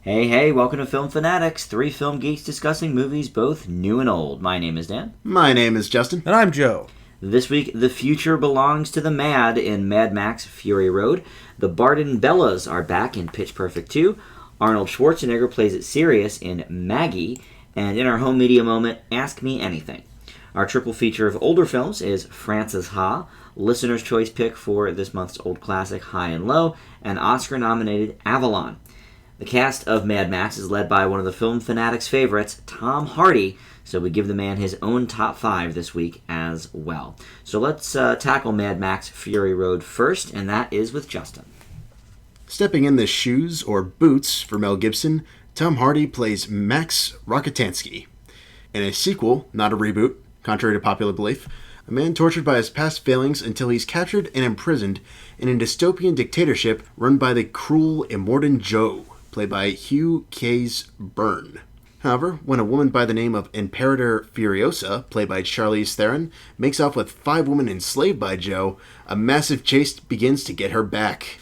Hey, hey, welcome to Film Fanatics, three film geeks discussing movies both new and old. My name is Dan. My name is Justin. And I'm Joe. This week, the future belongs to the Mad in Mad Max Fury Road. The Barden Bellas are back in Pitch Perfect 2. Arnold Schwarzenegger plays it serious in Maggie. And in our home media moment, Ask Me Anything. Our triple feature of older films is Frances Ha, listener's choice pick for this month's old classic High and Low, and Oscar-nominated Avalon. The cast of Mad Max is led by one of the Film Fanatics' favorites, Tom Hardy, so we give the man his own top 5 this week as well. So let's tackle Mad Max Fury Road first, and that is with Justin. Stepping in the shoes or boots for Mel Gibson, Tom Hardy plays Max Rokitansky. In a sequel, not a reboot, contrary to popular belief, a man tortured by his past failings until he's captured and imprisoned in a dystopian dictatorship run by the cruel Immortan Joe, played by Hugh Case Byrne. However, when a woman by the name of Imperator Furiosa, played by Charlize Theron, makes off with 5 women enslaved by Joe, a massive chase begins to get her back.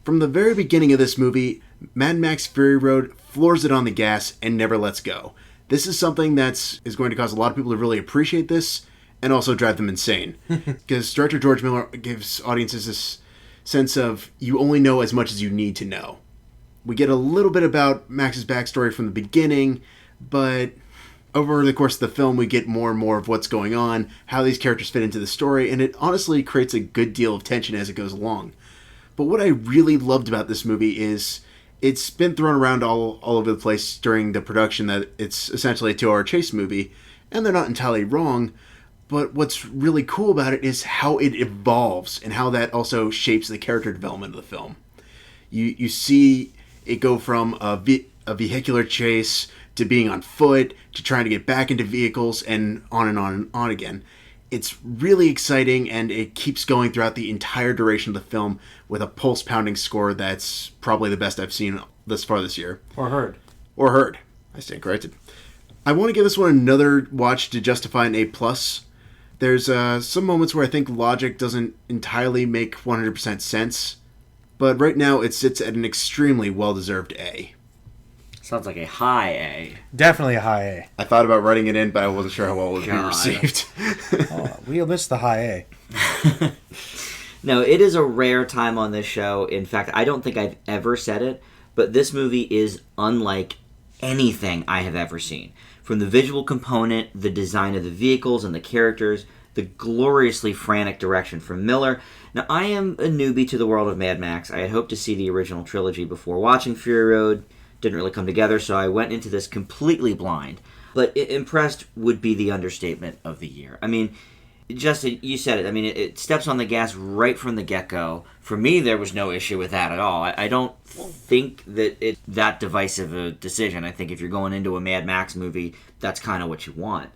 From the very beginning of this movie, Mad Max Fury Road floors it on the gas and never lets go. This is something that is going to cause a lot of people to really appreciate this and also drive them insane. Because director George Miller gives audiences this sense of you only know as much as you need to know. We get a little bit about Max's backstory from the beginning, but over the course of the film we get more and more of what's going on, how these characters fit into the story, and it honestly creates a good deal of tension as it goes along. But what I really loved about this movie is it's been thrown around all over the place during the production that it's essentially a 2-hour chase movie, and they're not entirely wrong, but what's really cool about it is how it evolves and how that also shapes the character development of the film. You see it go from a vehicular chase to being on foot to trying to get back into vehicles and on and on and on again. It's really exciting, and it keeps going throughout the entire duration of the film with a pulse-pounding score that's probably the best I've seen thus far this year. Or heard. I stand corrected. I want to give this one another watch to justify an A+. There's some moments where I think logic doesn't entirely make 100% sense, but right now it sits at an extremely well-deserved A. Sounds like a high A. Definitely a high A. I thought about writing it in, but I wasn't sure how well it would be received. We'll miss the high A. No, it is a rare time on this show. In fact, I don't think I've ever said it, but this movie is unlike anything I have ever seen. From the visual component, the design of the vehicles and the characters, the gloriously frantic direction from Miller. Now, I am a newbie to the world of Mad Max. I had hoped to see the original trilogy before watching Fury Road. Didn't really come together, so I went into this completely blind. But impressed would be the understatement of the year. I mean, Justin, you said it. I mean, it steps on the gas right from the get-go. For me, there was no issue with that at all. I don't think that it's that divisive a decision. I think if you're going into a Mad Max movie, that's kind of what you want.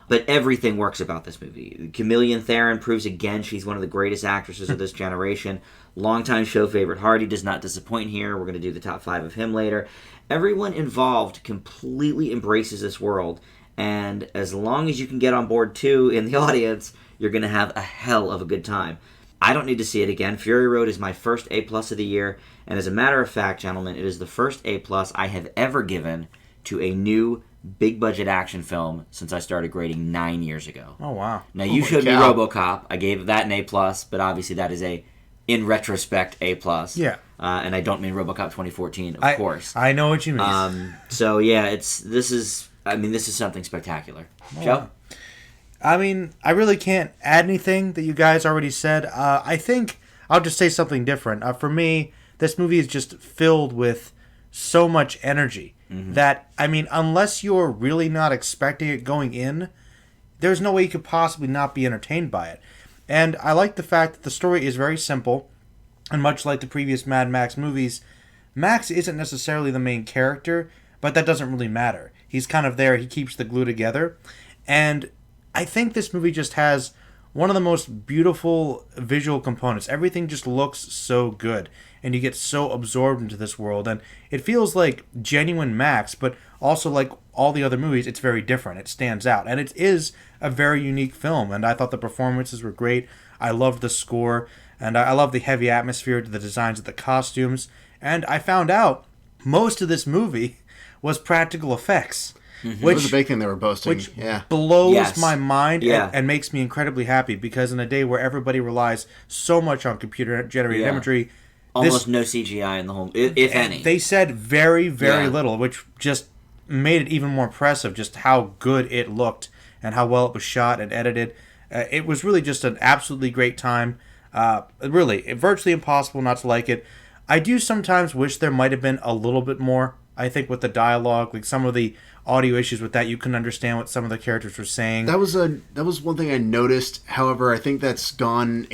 But everything works about this movie. Chameleon Theron proves again she's one of the greatest actresses of this generation. Longtime show favorite Hardy does not disappoint here. We're going to do the top 5 of him later. Everyone involved completely embraces this world, and as long as you can get on board too in the audience, you're going to have a hell of a good time. I don't need to see it again. Fury Road is my first A+ of the year, and as a matter of fact, gentlemen, it is the first A+ I have ever given to a new big-budget action film since I started grading 9 years ago. Oh, wow. Now, you showed me RoboCop. I gave that an A+, but obviously that is in retrospect, A+. Yeah. And I don't mean RoboCop 2014, of course. I know what you mean. So, yeah, this is something spectacular. Oh, Joe? wow. I mean, I really can't add anything that you guys already said. I think I'll just say something different. For me, this movie is just filled with so much energy that, I mean, unless you're really not expecting it going in, there's no way you could possibly not be entertained by it. And I like the fact that the story is very simple, and much like the previous Mad Max movies, Max isn't necessarily the main character, but that doesn't really matter. He's kind of there, he keeps the glue together, and I think this movie just has one of the most beautiful visual components. Everything just looks so good, and you get so absorbed into this world, and it feels like genuine Max, but also like all the other movies, it's very different. It stands out, and it is a very unique film, and I thought the performances were great. I loved the score, and I love the heavy atmosphere to the designs of the costumes, and I found out most of this movie was practical effects. It was a big thing they were boasting. Which yeah. blows my mind Yeah. and makes me incredibly happy, because in a day where everybody relies so much on computer-generated imagery... Almost no CGI in the whole... If any. They said very, very little, which just made it even more impressive, just how good it looked and how well it was shot and edited. It was really just an absolutely great time. Really, virtually impossible not to like it. I do sometimes wish there might have been a little bit more, I think, with the dialogue. Like some of the audio issues with that, you couldn't understand what some of the characters were saying. That was one thing I noticed. However, I think that's gone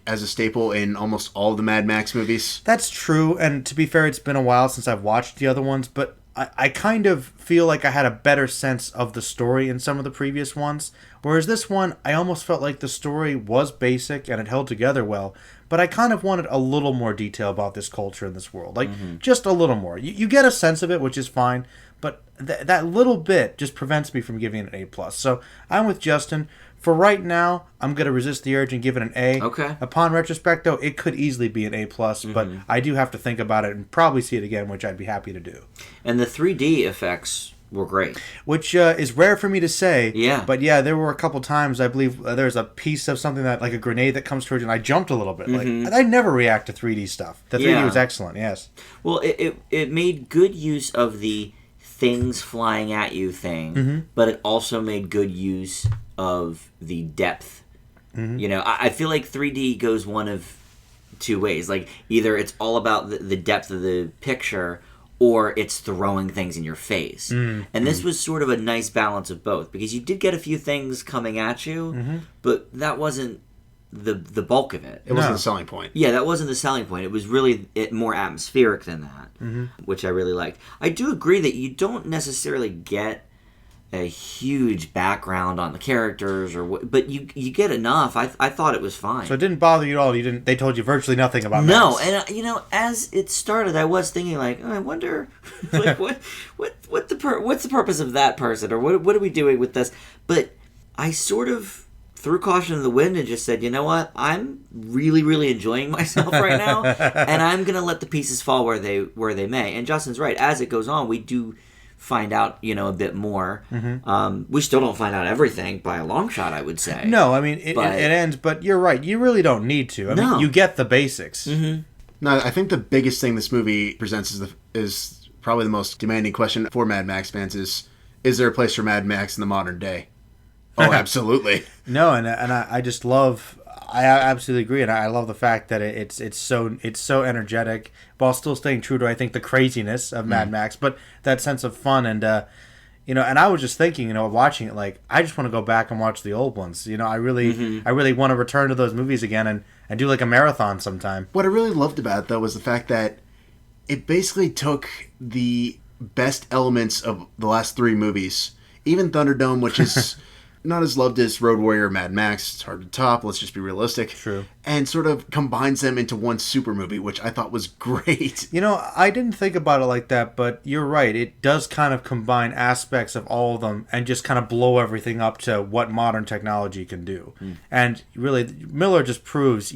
as a staple in almost all of the Mad Max movies. That's true, and to be fair, it's been a while since I've watched the other ones, but I kind of feel like I had a better sense of the story in some of the previous ones, whereas this one, I almost felt like the story was basic and it held together well, but I kind of wanted a little more detail about this culture and this world. Like, just a little more. You get a sense of it, which is fine, but that little bit just prevents me from giving it an A+. So I'm with Justin. For right now, I'm going to resist the urge and give it an A. Okay. Upon retrospect, though, it could easily be an A+, but I do have to think about it and probably see it again, which I'd be happy to do. And the 3D effects were great. Which is rare for me to say. Yeah. But yeah, there were a couple times, I believe, there's a piece of something that, like a grenade that comes towards you, and I jumped a little bit. Like, I never react to 3D stuff. The 3D was excellent, yes. Well, it made good use of the things flying at you thing, but it also made good use of the depth. You know, I feel like 3D goes one of two ways. Like, either it's all about the depth of the picture, or it's throwing things in your face. And this was sort of a nice balance of both, because you did get a few things coming at you, but that wasn't the bulk of it. It wasn't the selling point. Yeah, that wasn't the selling point. It was really more atmospheric than that, which I really liked. I do agree that you don't necessarily get a huge background on the characters, but you get enough. I thought it was fine. So it didn't bother you at all? They told you virtually nothing about No, Max. and as it started, I was thinking like, oh, I wonder, like, what's the purpose of that person, or what are we doing with this? But I sort of threw caution to the wind and just said, you know what, I'm really, really enjoying myself right now, and I'm gonna let the pieces fall where they may. And Justin's right. As it goes on, we do find out, a bit more. We still don't find out everything by a long shot, I would say. No, I mean, it ends, but you're right. You really don't need to. I mean, you get the basics. No, I think the biggest thing this movie presents is probably the most demanding question for Mad Max fans is there a place for Mad Max in the modern day? Oh, absolutely. No, and I just love... I absolutely agree, and I love the fact that it's so energetic while still staying true to, I think, the craziness of Mad Max, but that sense of fun. And and I was just thinking, watching it, like, I just want to go back and watch the old ones. I really want to return to those movies again and do like a marathon sometime. What I really loved about it, though, was the fact that it basically took the best elements of the last three movies, even Thunderdome, which is not as loved as Road Warrior or Mad Max. It's hard to top. Let's just be realistic. True. And sort of combines them into one super movie, which I thought was great. I didn't think about it like that, but you're right. It does kind of combine aspects of all of them and just kind of blow everything up to what modern technology can do. And really, Miller just proves,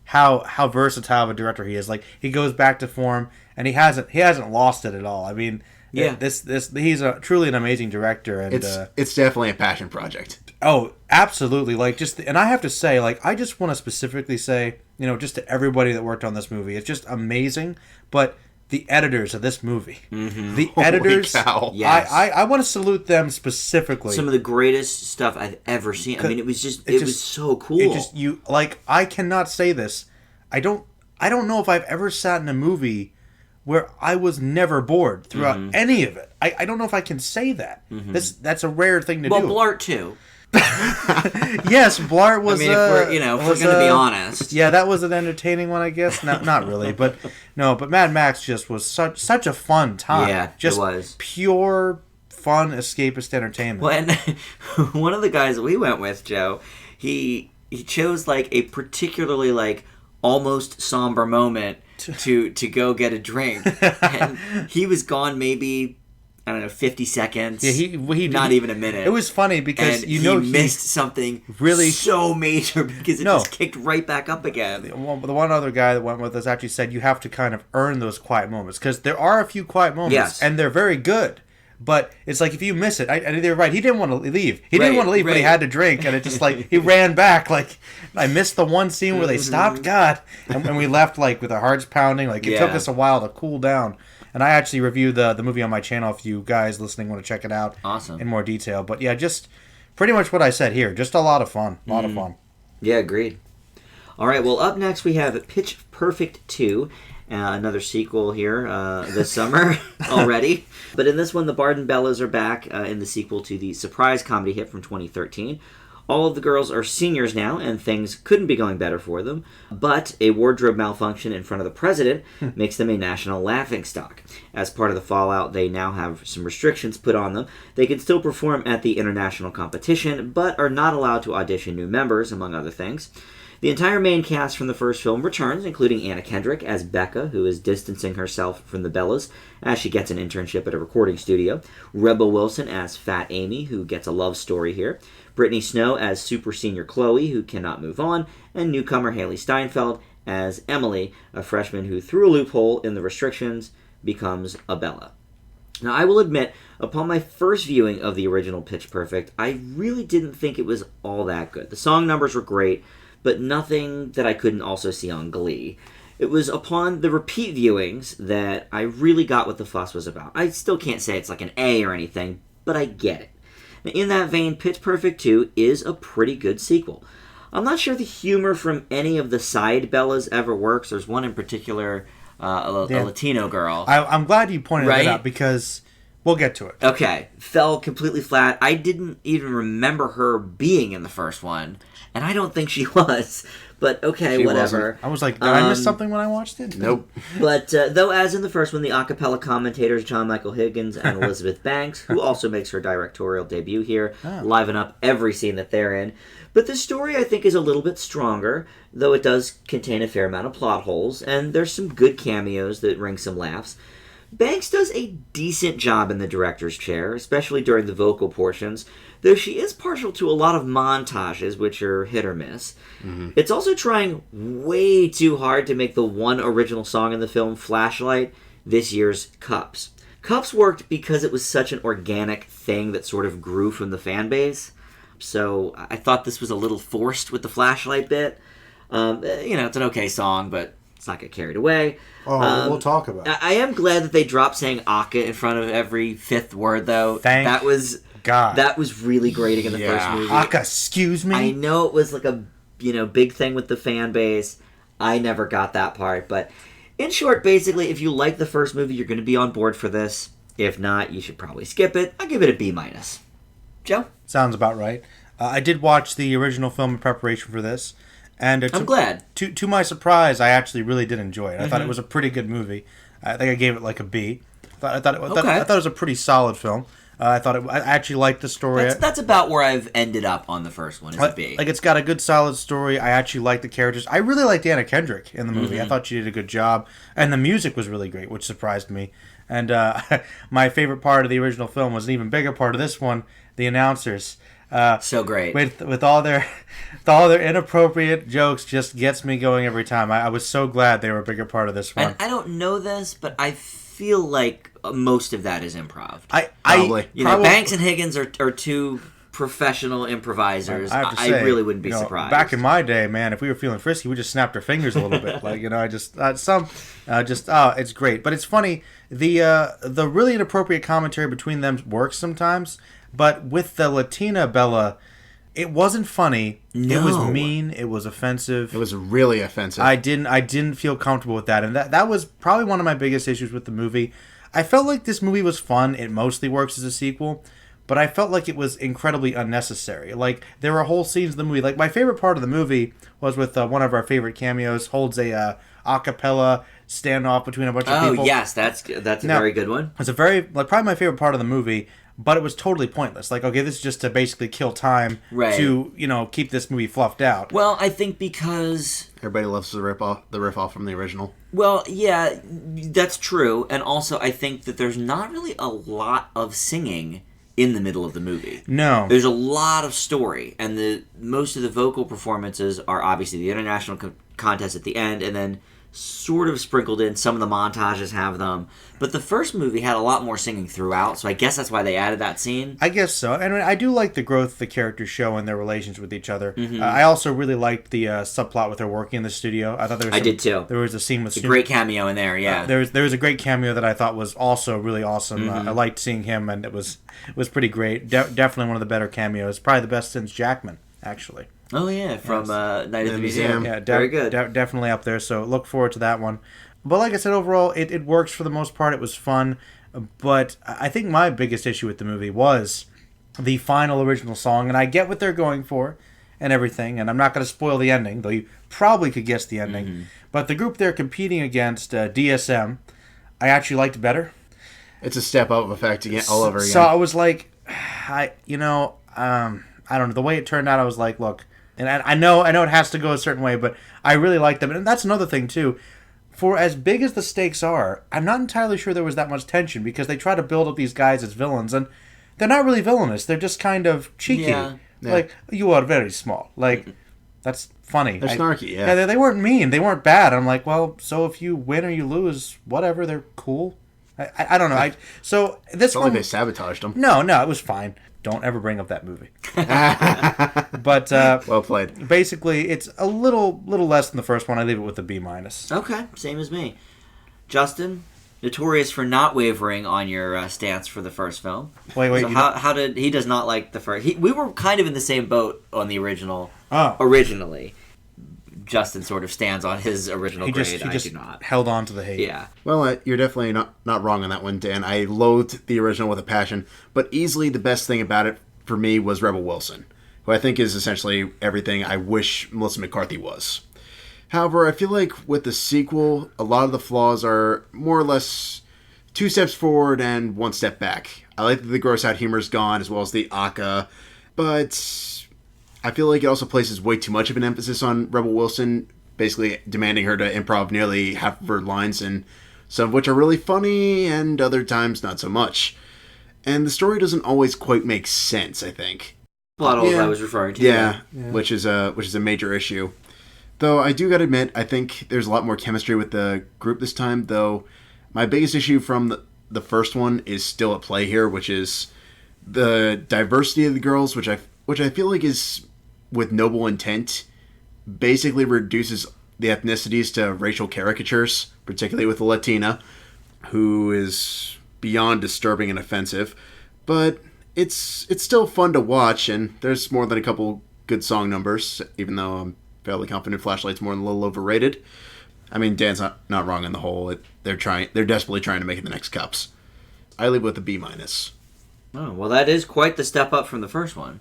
how versatile of a director he is. Like, he goes back to form, and he hasn't lost it at all. I mean... Yeah, he's truly an amazing director, and it's definitely a passion project. Oh, absolutely! Like, and I have to say, like, I just want to specifically say, just to everybody that worked on this movie, it's just amazing. But the editors of this movie, the editors, cow. Yes. I want to salute them specifically. Some of the greatest stuff I've ever seen. I mean, it was so cool. I cannot say this. I don't know if I've ever sat in a movie where I was never bored throughout any of it. I don't know if I can say that. That's a rare thing to do. Well, Blart too. Yes, Blart was... I mean, if we're going to be honest. Yeah, that was an entertaining one, I guess. Not really, but Mad Max just was such a fun time. Yeah, just it was. Pure, fun, escapist entertainment. Well, and one of the guys that we went with, Joe, he chose, like, a particularly, like, almost somber moment to go get a drink. And he was gone maybe I don't know, 50 seconds. Yeah, he not even a minute. It was funny because and he missed something really so major because it just kicked right back up again. The one other guy that went with us actually said you have to kind of earn those quiet moments because there are a few quiet moments and they're very good. But it's like if you miss it, they're right. He didn't want to leave. He didn't want to leave, but he had to drink, and it just like he ran back. Like I missed the one scene where they stopped. God, and we left like with our hearts pounding. Like it took us a while to cool down. And I actually reviewed the movie on my channel if you guys listening want to check it out in more detail. But yeah, just pretty much what I said here. Just a lot of fun. A lot of fun. Yeah, agreed. All right, well, up next we have Pitch Perfect 2, another sequel here this summer already. But in this one, the Bard and Bellas are back in the sequel to the surprise comedy hit from 2013. All of the girls are seniors now, and things couldn't be going better for them. But a wardrobe malfunction in front of the president makes them a national laughingstock. As part of the fallout, they now have some restrictions put on them. They can still perform at the international competition, but are not allowed to audition new members, among other things. The entire main cast from the first film returns, including Anna Kendrick as Becca, who is distancing herself from the Bellas as she gets an internship at a recording studio. Rebel Wilson as Fat Amy, who gets a love story here. Brittany Snow as super senior Chloe, who cannot move on. And newcomer Haley Steinfeld as Emily, a freshman who, through a loophole in the restrictions, becomes a Bella. Now, I will admit, upon my first viewing of the original Pitch Perfect, I really didn't think it was all that good. The song numbers were great, but nothing that I couldn't also see on Glee. It was upon the repeat viewings that I really got what the fuss was about. I still can't say it's like an A or anything, but I get it. Now, in that vein, Pitch Perfect 2 is a pretty good sequel. I'm not sure the humor from any of the side Bellas ever works. There's one in particular, a Latino girl. I'm glad you pointed that out because we'll get to it. Okay. Fell completely flat. I didn't even remember her being in the first one. And I don't think she was, but okay, whatever. Wasn't. I was like, did I miss something when I watched it? Nope. But though, as in the first one, the a cappella commentators John Michael Higgins and Elizabeth Banks, who also makes her directorial debut here, liven up every scene that they're in. But the story, I think, is a little bit stronger, though it does contain a fair amount of plot holes, and there's some good cameos that ring some laughs. Banks does a decent job in the director's chair, especially during the vocal portions, though she is partial to a lot of montages, which are hit or miss. Mm-hmm. It's also trying way too hard to make the one original song in the film, Flashlight, this year's Cups. Cups worked because it was such an organic thing that sort of grew from the fan base, so I thought this was a little forced with the Flashlight bit. It's an okay song, but let's not get carried away. We'll talk about it. I am glad that they dropped saying "aka" in front of every fifth word, though. Thank God. That was really grating in the first movie. "Aka," excuse me? I know it was like a big thing with the fan base. I never got that part. But in short, basically, if you like the first movie, you're going to be on board for this. If not, you should probably skip it. I'll give it a B-. Joe? Sounds about right. I did watch the original film in preparation for this. And I'm glad. To my surprise, I actually really did enjoy it. I thought it was a pretty good movie. I think I gave it like a B. I thought it was a pretty solid film. I actually liked the story. That's about where I've ended up on the first one. Is a B. Like it's got a good, solid story. I actually like the characters. I really liked Anna Kendrick in the movie. I thought she did a good job, and the music was really great, which surprised me. And my favorite part of the original film was an even bigger part of this one: the announcers. So great with all their inappropriate jokes just gets me going every time. I was so glad they were a bigger part of this one. And I don't know this, but I feel like most of that is improv. Probably. Banks and Higgins are two professional improvisers. I have to say, I really wouldn't be surprised. Back in my day, man, if we were feeling frisky, we just snapped our fingers a little bit. It's great. But it's funny, the really inappropriate commentary between them works sometimes. But with the Latina Bella, it wasn't funny. No. It was mean. It was offensive. It was really offensive. I didn't feel comfortable with that, and that was probably one of my biggest issues with the movie. I felt like this movie was fun. It mostly works as a sequel, but I felt like it was incredibly unnecessary. Like there were whole scenes in the movie. Like my favorite part of the movie was with one of our favorite cameos holds a cappella standoff between a bunch of people. Oh yes, that's a very good one. It's probably my favorite part of the movie. but it was totally pointless. Like, okay, this is just to basically kill time Right. to, keep this movie fluffed out. Well, I think because... Everybody loves the riff off from the original. Well, yeah, that's true. And also, I think that there's not really a lot of singing in the middle of the movie. No. There's a lot of story, and most of the vocal performances are obviously the international contest at the end, and then sort of sprinkled in. Some of the montages have them. But the first movie had a lot more singing throughout, so I guess that's why they added that scene. I guess so. And I do like the growth the characters show and their relations with each other. I also really liked the subplot with her working in the studio. I thought there was I did too. There was a scene with A great cameo in there, yeah. There was a great cameo that I thought was also really awesome. I liked seeing him, and it was pretty great. Definitely one of the better cameos. Probably the best since Jackman, actually. Oh, yeah, from Night at the Museum. Yeah, very good. Definitely up there, so look forward to that one. But like I said, overall, it works for the most part. It was fun. But I think my biggest issue with the movie was the final original song. And I get what they're going for and everything. And I'm not going to spoil the ending, though you probably could guess the ending. But the group they're competing against, DSM, I actually liked better. It's a step up effect again, all over again. So I was like, I don't know. The way it turned out, I was like, look, and I know it has to go a certain way, but I really like them. And that's another thing, too. For as big as the stakes are, I'm not entirely sure there was that much tension because they try to build up these guys as villains, and they're not really villainous. They're just kind of cheeky. Yeah. Like, you are very small. Like, that's funny. They're snarky, yeah. They weren't mean. They weren't bad. I'm like, well, so if you win or you lose, whatever, they're cool. I don't know. So this It's not one... like they sabotaged them. No, it was fine. Don't ever bring up that movie. But Well played. basically, it's a little less than the first one. I leave it with a B-. Okay, same as me. Justin, notorious for not wavering on your stance for the first film. Wait, So how did he does not like the first? We were kind of in the same boat on the original. Oh. Originally, Justin sort of stands on his original He grade. just I do not. held on to the hate. Yeah. Well, you're definitely not wrong on that one, Dan. I loathed the original with a passion, but easily the best thing about it for me was Rebel Wilson, who I think is essentially everything I wish Melissa McCarthy was. However, I feel like with the sequel, a lot of the flaws are more or less 2 steps forward and 1 step back. I like that the gross out humor is gone, as well as the aka, but I feel like it also places way too much of an emphasis on Rebel Wilson, basically demanding her to improv nearly half of her lines, and some of which are really funny, and other times not so much. And the story doesn't always quite make sense, I think. Plot holes I was referring to. Yeah, which is a major issue. Though I do gotta admit, I think there's a lot more chemistry with the group this time, though my biggest issue from the first one is still at play here, which is the diversity of the girls, which I feel like is, with noble intent, basically reduces the ethnicities to racial caricatures, particularly with the Latina, who is beyond disturbing and offensive. But it's still fun to watch, and there's more than a couple good song numbers, even though I'm fairly confident Flashlight's more than a little overrated. I mean, Dan's not wrong in the whole. They're desperately trying to make it the next Cups. I leave with a B-. Oh, well, that is quite the step up from the first one.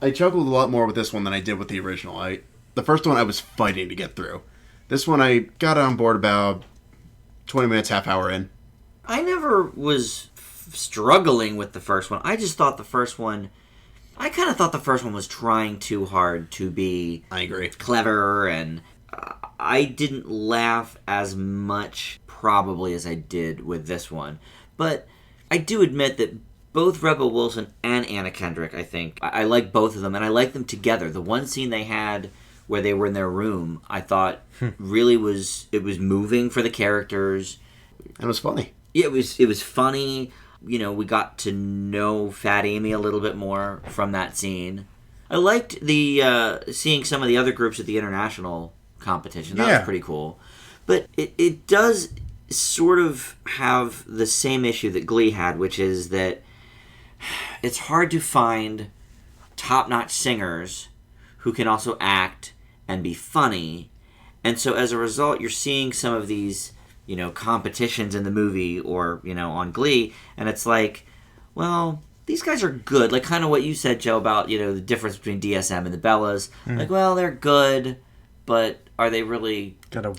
I chuckled a lot more with this one than I did with the original. The first one I was fighting to get through. This one I got on board about 20 minutes, half hour in. I never was struggling with the first one. I just thought the first one... I kind of thought the first one was trying too hard to be... I agree. Clever, and I didn't laugh as much probably as I did with this one. But I do admit that both Rebel Wilson and Anna Kendrick, I think, I like both of them, and I like them together. The one scene they had where they were in their room, I thought really was moving for the characters. And it was funny. Yeah, it was funny. You know, we got to know Fat Amy a little bit more from that scene. I liked the seeing some of the other groups at the international competition. That was pretty cool. But it does sort of have the same issue that Glee had, which is that it's hard to find top-notch singers who can also act and be funny. And so as a result, you're seeing some of these, competitions in the movie or, on Glee, and it's like, well, these guys are good. Like kind of what you said, Joe, about, the difference between DSM and the Bellas. Like, well, they're good, but are they really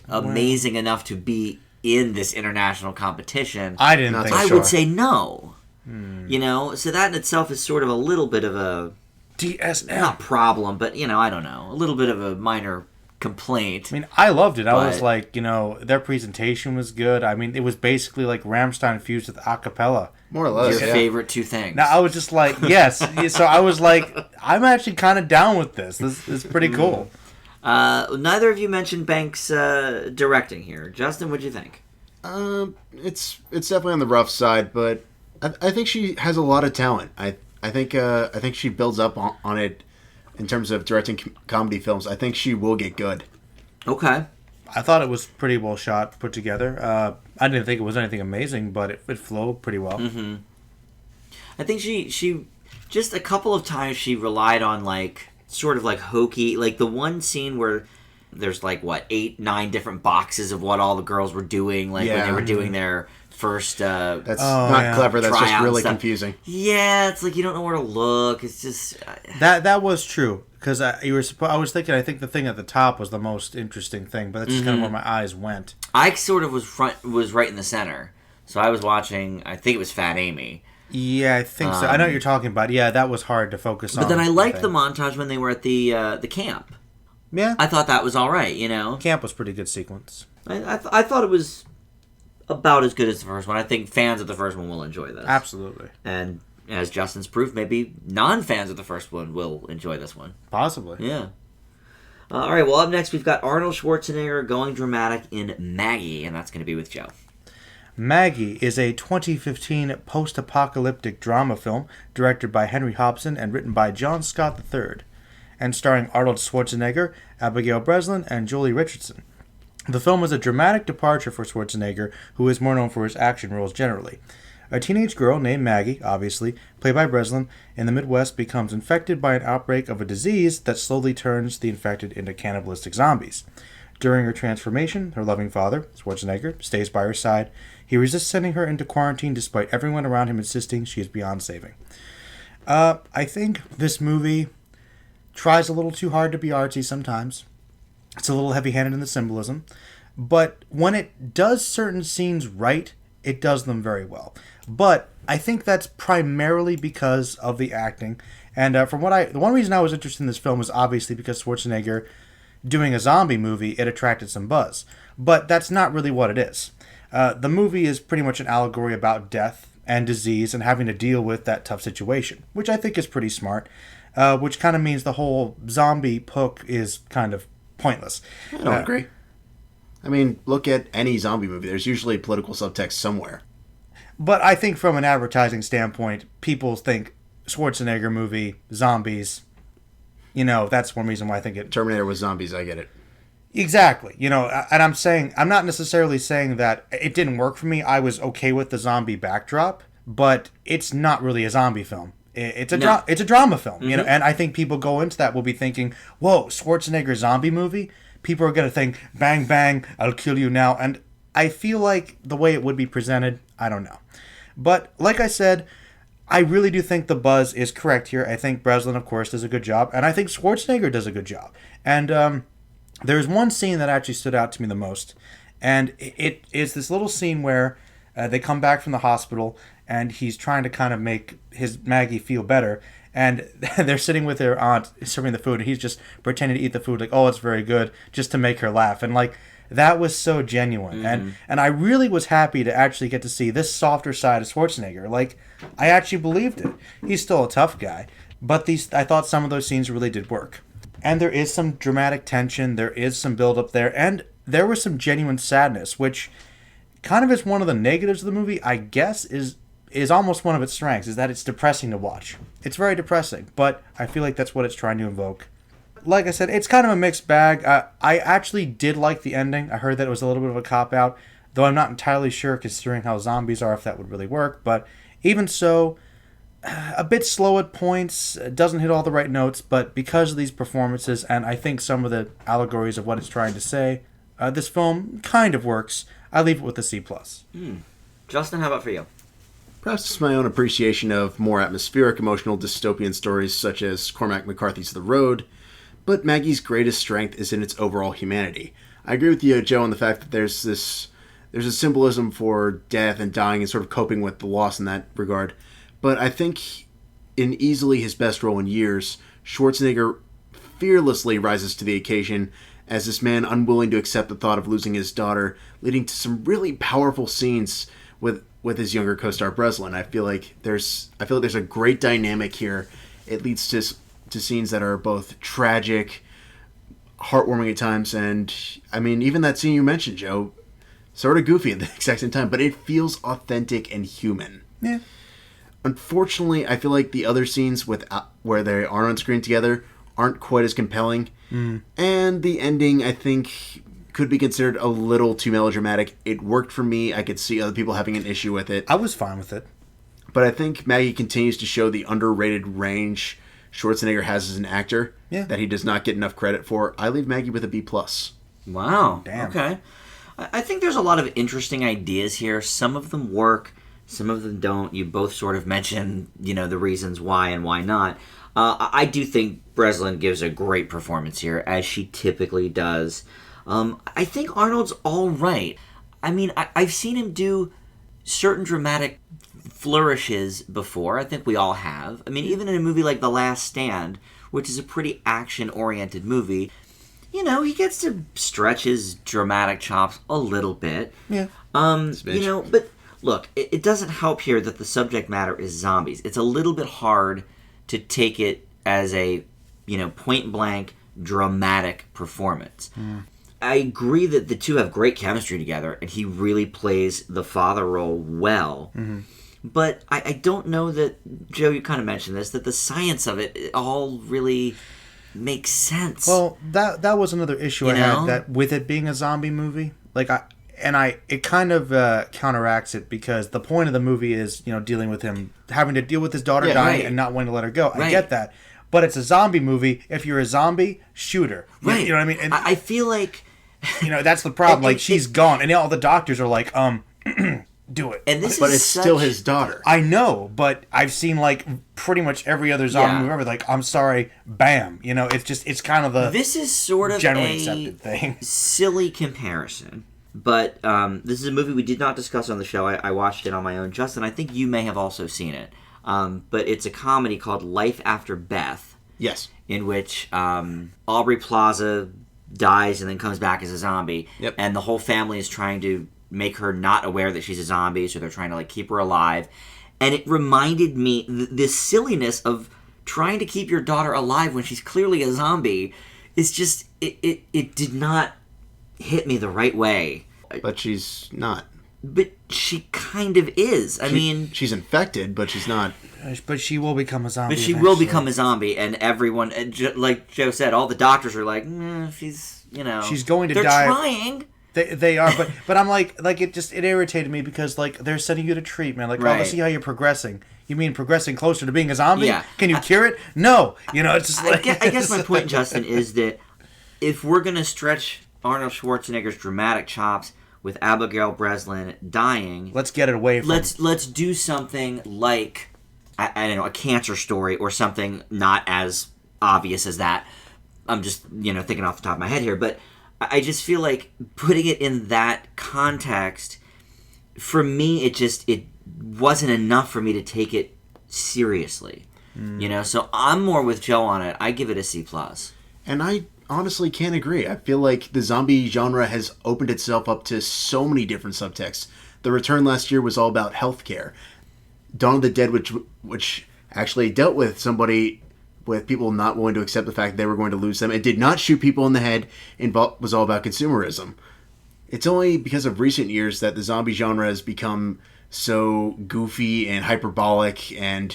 amazing enough to be in this international competition? I didn't think so. I would say no. You know, so that in itself is sort of a little bit of a DSM. not problem, but I don't know, a little bit of a minor complaint. I mean, I loved it. I was But- like, their presentation was good. I mean, it was basically like Rammstein fused with a cappella. More or less, Your yeah. favorite two things. Now, I was just like, yes. So I was like, I'm actually kind of down with this. This is pretty cool. Neither of you mentioned Banks' directing here. Justin, what'd you think? It's definitely on the rough side, but I think she has a lot of talent. I think she builds up on it in terms of directing comedy films. I think she will get good. Okay. I thought it was pretty well shot, put together. I didn't think it was anything amazing, but it flowed pretty well. Mm-hmm. I think she just a couple of times she relied on like sort of like hokey, like the one scene where there's like 8, 9 different boxes of what all the girls were doing, like when they were doing their first. That's not clever. That's just tryout really stuff. confusing. Yeah, it's like you don't know where to look. It's just That was true because I was thinking. I think the thing at the top was the most interesting thing, but that's just kind of where my eyes went. I sort of was right in the center, so I was watching. I think it was Fat Amy. Yeah, I think so. I know what you're talking about. Yeah, that was hard to focus on. But then I liked the thing. montage when they were at the camp. Yeah, I thought that was all right. camp was pretty good sequence. I thought it was about as good as the first one. I think fans of the first one will enjoy this. Absolutely, And as Justin's proof, maybe non-fans of the first one will enjoy this one. possibly. Yeah. All right, well, up next we've got Arnold Schwarzenegger going dramatic in Maggie, and that's going to be with Joe. Maggie is a 2015 post-apocalyptic drama film directed by Henry Hobson and written by John Scott III, and starring Arnold Schwarzenegger, Abigail Breslin, and Jolie Richardson. The film was a dramatic departure for Schwarzenegger, who is more known for his action roles generally. A teenage girl named Maggie, obviously, played by Breslin, in the Midwest becomes infected by an outbreak of a disease that slowly turns the infected into cannibalistic zombies. During her transformation, her loving father, Schwarzenegger, stays by her side. He resists sending her into quarantine despite everyone around him insisting she is beyond saving. I think this movie tries a little too hard to be artsy sometimes. It's a little heavy-handed in the symbolism. But when it does certain scenes right, it does them very well. But I think that's primarily because of the acting. And the one reason I was interested in this film was obviously because Schwarzenegger doing a zombie movie, it attracted some buzz. But that's not really what it is. The movie is pretty much an allegory about death and disease and having to deal with that tough situation, which I think is pretty smart, which kind of means the whole zombie hook is kind of pointless. I don't agree. I mean, look at any zombie movie. There's usually political subtext somewhere. But I think from an advertising standpoint, people think Schwarzenegger movie, zombies, that's one reason why I think it... Terminator with zombies, I get it. Exactly. And I'm not necessarily saying that it didn't work for me. I was okay with the zombie backdrop, but it's not really a zombie film. It's a drama film, and I think people go into that will be thinking, whoa, Schwarzenegger zombie movie? People are going to think, bang, bang, I'll kill you now. And I feel like the way it would be presented, I don't know. But like I said, I really do think the buzz is correct here. I think Breslin, of course, does a good job, and I think Schwarzenegger does a good job. And there's one scene that actually stood out to me the most, and it is this little scene where they come back from the hospital, and he's trying to kind of make his Maggie feel better, and they're sitting with their aunt serving the food, and he's just pretending to eat the food like, oh, it's very good, just to make her laugh. And like, that was so genuine. And I really was happy to actually get to see this softer side of Schwarzenegger. Like, I actually believed it. He's still a tough guy, but I thought some of those scenes really did work. And there is some dramatic tension, there is some build-up there, and there was some genuine sadness, which kind of is one of the negatives of the movie, I guess, is almost one of its strengths, is that it's depressing to watch. It's very depressing, but I feel like that's what it's trying to evoke. Like I said, it's kind of a mixed bag. I actually did like the ending. I heard that it was a little bit of a cop-out, though I'm not entirely sure, considering how zombies are, if that would really work. But even so, a bit slow at points, doesn't hit all the right notes, but because of these performances, and I think some of the allegories of what it's trying to say, this film kind of works. I leave it with a C+. Justin, how about for you? Perhaps it's my own appreciation of more atmospheric, emotional dystopian stories such as Cormac McCarthy's The Road, but Maggie's greatest strength is in its overall humanity. I agree with you, Joe, on the fact that there's this there's a symbolism for death and dying and sort of coping with the loss in that regard. But I think in easily his best role in years, Schwarzenegger fearlessly rises to the occasion as this man unwilling to accept the thought of losing his daughter, leading to some really powerful scenes with his younger co-star Breslin. I feel like there's a great dynamic here. It leads to scenes that are both tragic, heartwarming at times, and I mean, even that scene you mentioned, Joe, sort of goofy at the exact same time, but it feels authentic and human. Yeah. Unfortunately, I feel like the other scenes where they are on screen together aren't quite as compelling, and the ending, I think, could be considered a little too melodramatic. It worked for me. I could see other people having an issue with it. I was fine with it. But I think Maggie continues to show the underrated range Schwarzenegger has as an actor that he does not get enough credit for. I leave Maggie with a B+. Wow. Damn. Okay. I think there's a lot of interesting ideas here. Some of them work, some of them don't. You both sort of mentioned, the reasons why and why not. I do think Breslin gives a great performance here, as she typically does. I think Arnold's all right. I mean, I've seen him do certain dramatic flourishes before. I think we all have. I mean, even in a movie like The Last Stand, which is a pretty action-oriented movie, he gets to stretch his dramatic chops a little bit. Yeah. But look, it doesn't help here that the subject matter is zombies. It's a little bit hard to take it as a, point-blank, dramatic performance. I agree that the two have great chemistry together, and he really plays the father role well. Mm-hmm. But I don't know that, Joe, you kind of mentioned this, that the science of it all really makes sense. Well, that was another issue I had, that with it being a zombie movie, it kind of counteracts it, because the point of the movie is, dealing with him having to deal with his daughter dying and not wanting to let her go. I get that. But it's a zombie movie. If you're a zombie, shoot her. Right. You know what I mean? And, I feel like... that's the problem. Like, she's gone. And all the doctors are like, do it. And but it's still his daughter. I know, but I've seen, pretty much every other zombie movie ever. Like, I'm sorry, bam. It's kind of the... This is sort of generally accepted thing. Silly comparison. But this is a movie we did not discuss on the show. I watched it on my own. Justin, I think you may have also seen it. But it's a comedy called Life After Beth. Yes. In which Aubrey Plaza dies and then comes back as a zombie. Yep. And the whole family is trying to make her not aware that she's a zombie, so they're trying to keep her alive. And it reminded me, this silliness of trying to keep your daughter alive when she's clearly a zombie is just, it did not hit me the right way. But she's not. But she kind of is. I mean... She's infected, but she's not. But she will become a zombie. But she will become a zombie, and everyone... like Joe said, all the doctors are like, she's, She's going to die. die. They're trying. They are, but I'm like it irritated me, because, they're sending you to treatment. Let's see how you're progressing. You mean progressing closer to being a zombie? Yeah. Can you cure it? No. It's just I guess my point, Justin, is that if we're going to stretch Arnold Schwarzenegger's dramatic chops with Abigail Breslin dying, let's get it away from... Let's do something like, I don't know, a cancer story or something not as obvious as that. I'm just, thinking off the top of my head here, but I just feel like putting it in that context, for me, it wasn't enough for me to take it seriously. So I'm more with Joe on it. I give it a C+. And I honestly can't agree. I feel like the zombie genre has opened itself up to so many different subtexts. The Return last year was all about healthcare. Dawn of the Dead, which actually dealt with people not willing to accept the fact that they were going to lose them. It did not shoot people in the head. It was all about consumerism. It's only because of recent years that the zombie genre has become so goofy and hyperbolic and,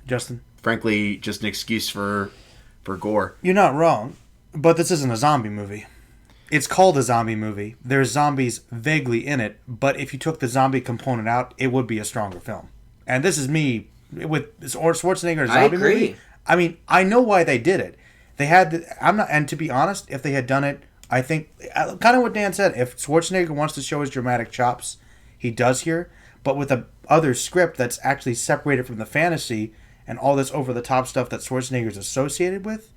Justin, frankly, just an excuse for gore. You're not wrong, but this isn't a zombie movie. It's called a zombie movie. There's zombies vaguely in it, but if you took the zombie component out, it would be a stronger film. And this is me with Schwarzenegger zombie movie. I mean, I know why they did it. They had and to be honest, if they had done it, I think kind of what Dan said, if Schwarzenegger wants to show his dramatic chops, he does here, but with a other script that's actually separated from the fantasy and all this over-the-top stuff that Schwarzenegger's associated with,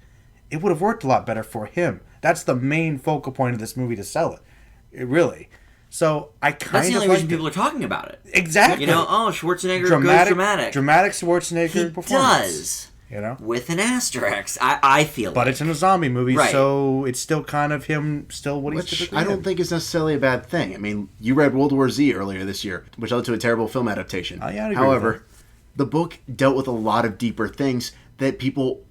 it would have worked a lot better for him. That's the main focal point of this movie, to sell it. Really. So I That's kind the of only like reason people are talking about it. Exactly. You know, oh, Schwarzenegger goes dramatic. Dramatic Schwarzenegger He performance. does. You know? With an asterisk, I feel But like. it's in a zombie movie, Right. so it's still kind of him, still what he's Which typically I don't in. think is necessarily a bad thing. I mean, you read World War Z earlier this year, which led to a terrible film adaptation. Oh, yeah, I'd agree However, with the book dealt with a lot of deeper things that people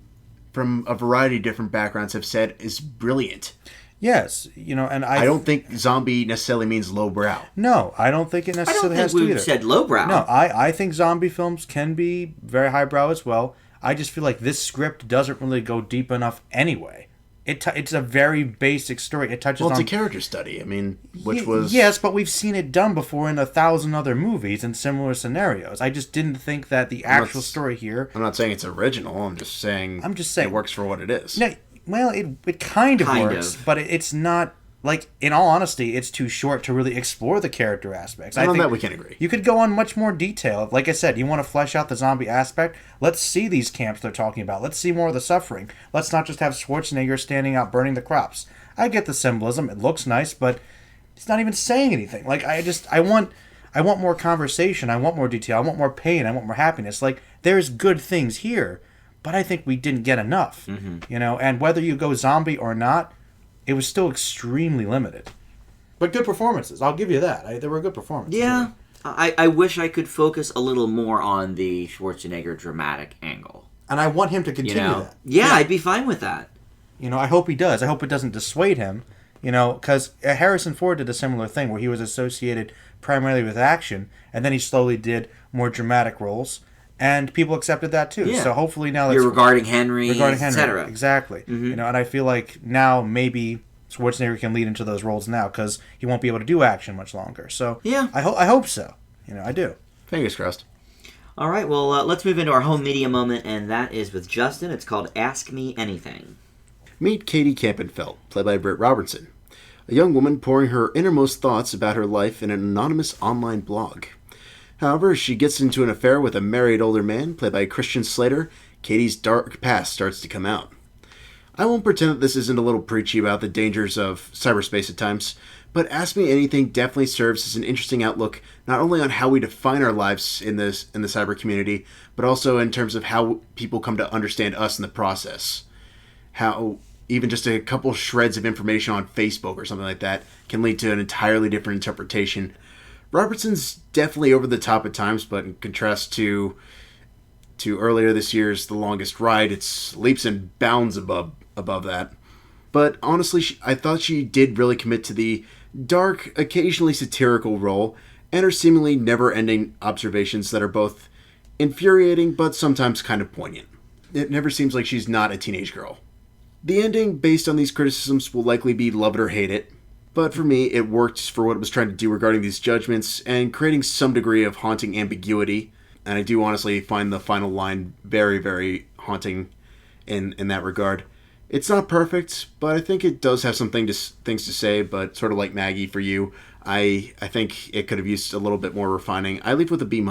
from a variety of different backgrounds have said is brilliant. Yes, you know, and I don't think zombie necessarily means lowbrow. No, I don't think it I necessarily don't has think to we either. said lowbrow. No, I think zombie films can be very highbrow as well. I just feel like this script doesn't really go deep enough anyway. It's a very basic story. It touches Well, it's on a character study. I mean, which was... Yes, but we've seen it done before in 1,000 other movies in similar scenarios. I just didn't think that the actual story here... I'm not saying it's original. I'm just saying it works for what it is. No, well, it kind of works, but it's not... Like, in all honesty, it's too short to really explore the character aspects. And on that we can agree. You could go on much more detail. Like I said, you want to flesh out the zombie aspect? Let's see these camps they're talking about. Let's see more of the suffering. Let's not just have Schwarzenegger standing out burning the crops. I get the symbolism. It looks nice, but he's not even saying anything. Like, I want more conversation. I want more detail. I want more pain. I want more happiness. Like, there's good things here, but I think we didn't get enough. Mm-hmm. You know, and whether you go zombie or not, it was still extremely limited. But good performances. I'll give you that. There were good performances. Yeah. I wish I could focus a little more on the Schwarzenegger dramatic angle. And I want him to continue that. Yeah, I'd be fine with that. You know, I hope he does. I hope it doesn't dissuade him. You know, because Harrison Ford did a similar thing where he was associated primarily with action, and then he slowly did more dramatic roles, and people accepted that too. Yeah. So hopefully now that's... You're regarding Henry, etc. Exactly. Mm-hmm. You know, and I feel like now maybe Schwarzenegger can lead into those roles now because he won't be able to do action much longer. So yeah, I hope so. You know, I do. Fingers crossed. All right, well, let's move into our home media moment, and that is with Justin. It's called Ask Me Anything. Meet Katie Campenfeld, played by Britt Robertson, a young woman pouring her innermost thoughts about her life in an anonymous online blog. However, as she gets into an affair with a married older man, played by Christian Slater, Katie's dark past starts to come out. I won't pretend that this isn't a little preachy about the dangers of cyberspace at times, but Ask Me Anything definitely serves as an interesting outlook not only on how we define our lives in the cyber community, but also in terms of how people come to understand us in the process. How even just a couple shreds of information on Facebook or something like that can lead to an entirely different interpretation. Robertson's definitely over the top at times, but in contrast to earlier this year's The Longest Ride, it's leaps and bounds above that. But honestly, I thought she did really commit to the dark, occasionally satirical role, and her seemingly never-ending observations that are both infuriating but sometimes kind of poignant. It never seems like she's not a teenage girl. The ending, based on these criticisms, will likely be love it or hate it, but for me, it worked for what it was trying to do regarding these judgments and creating some degree of haunting ambiguity, and I do honestly find the final line very, very haunting in that regard. It's not perfect, but I think it does have some things to say, but sort of like Maggie for you, I think it could have used a little bit more refining. I leave with a B-.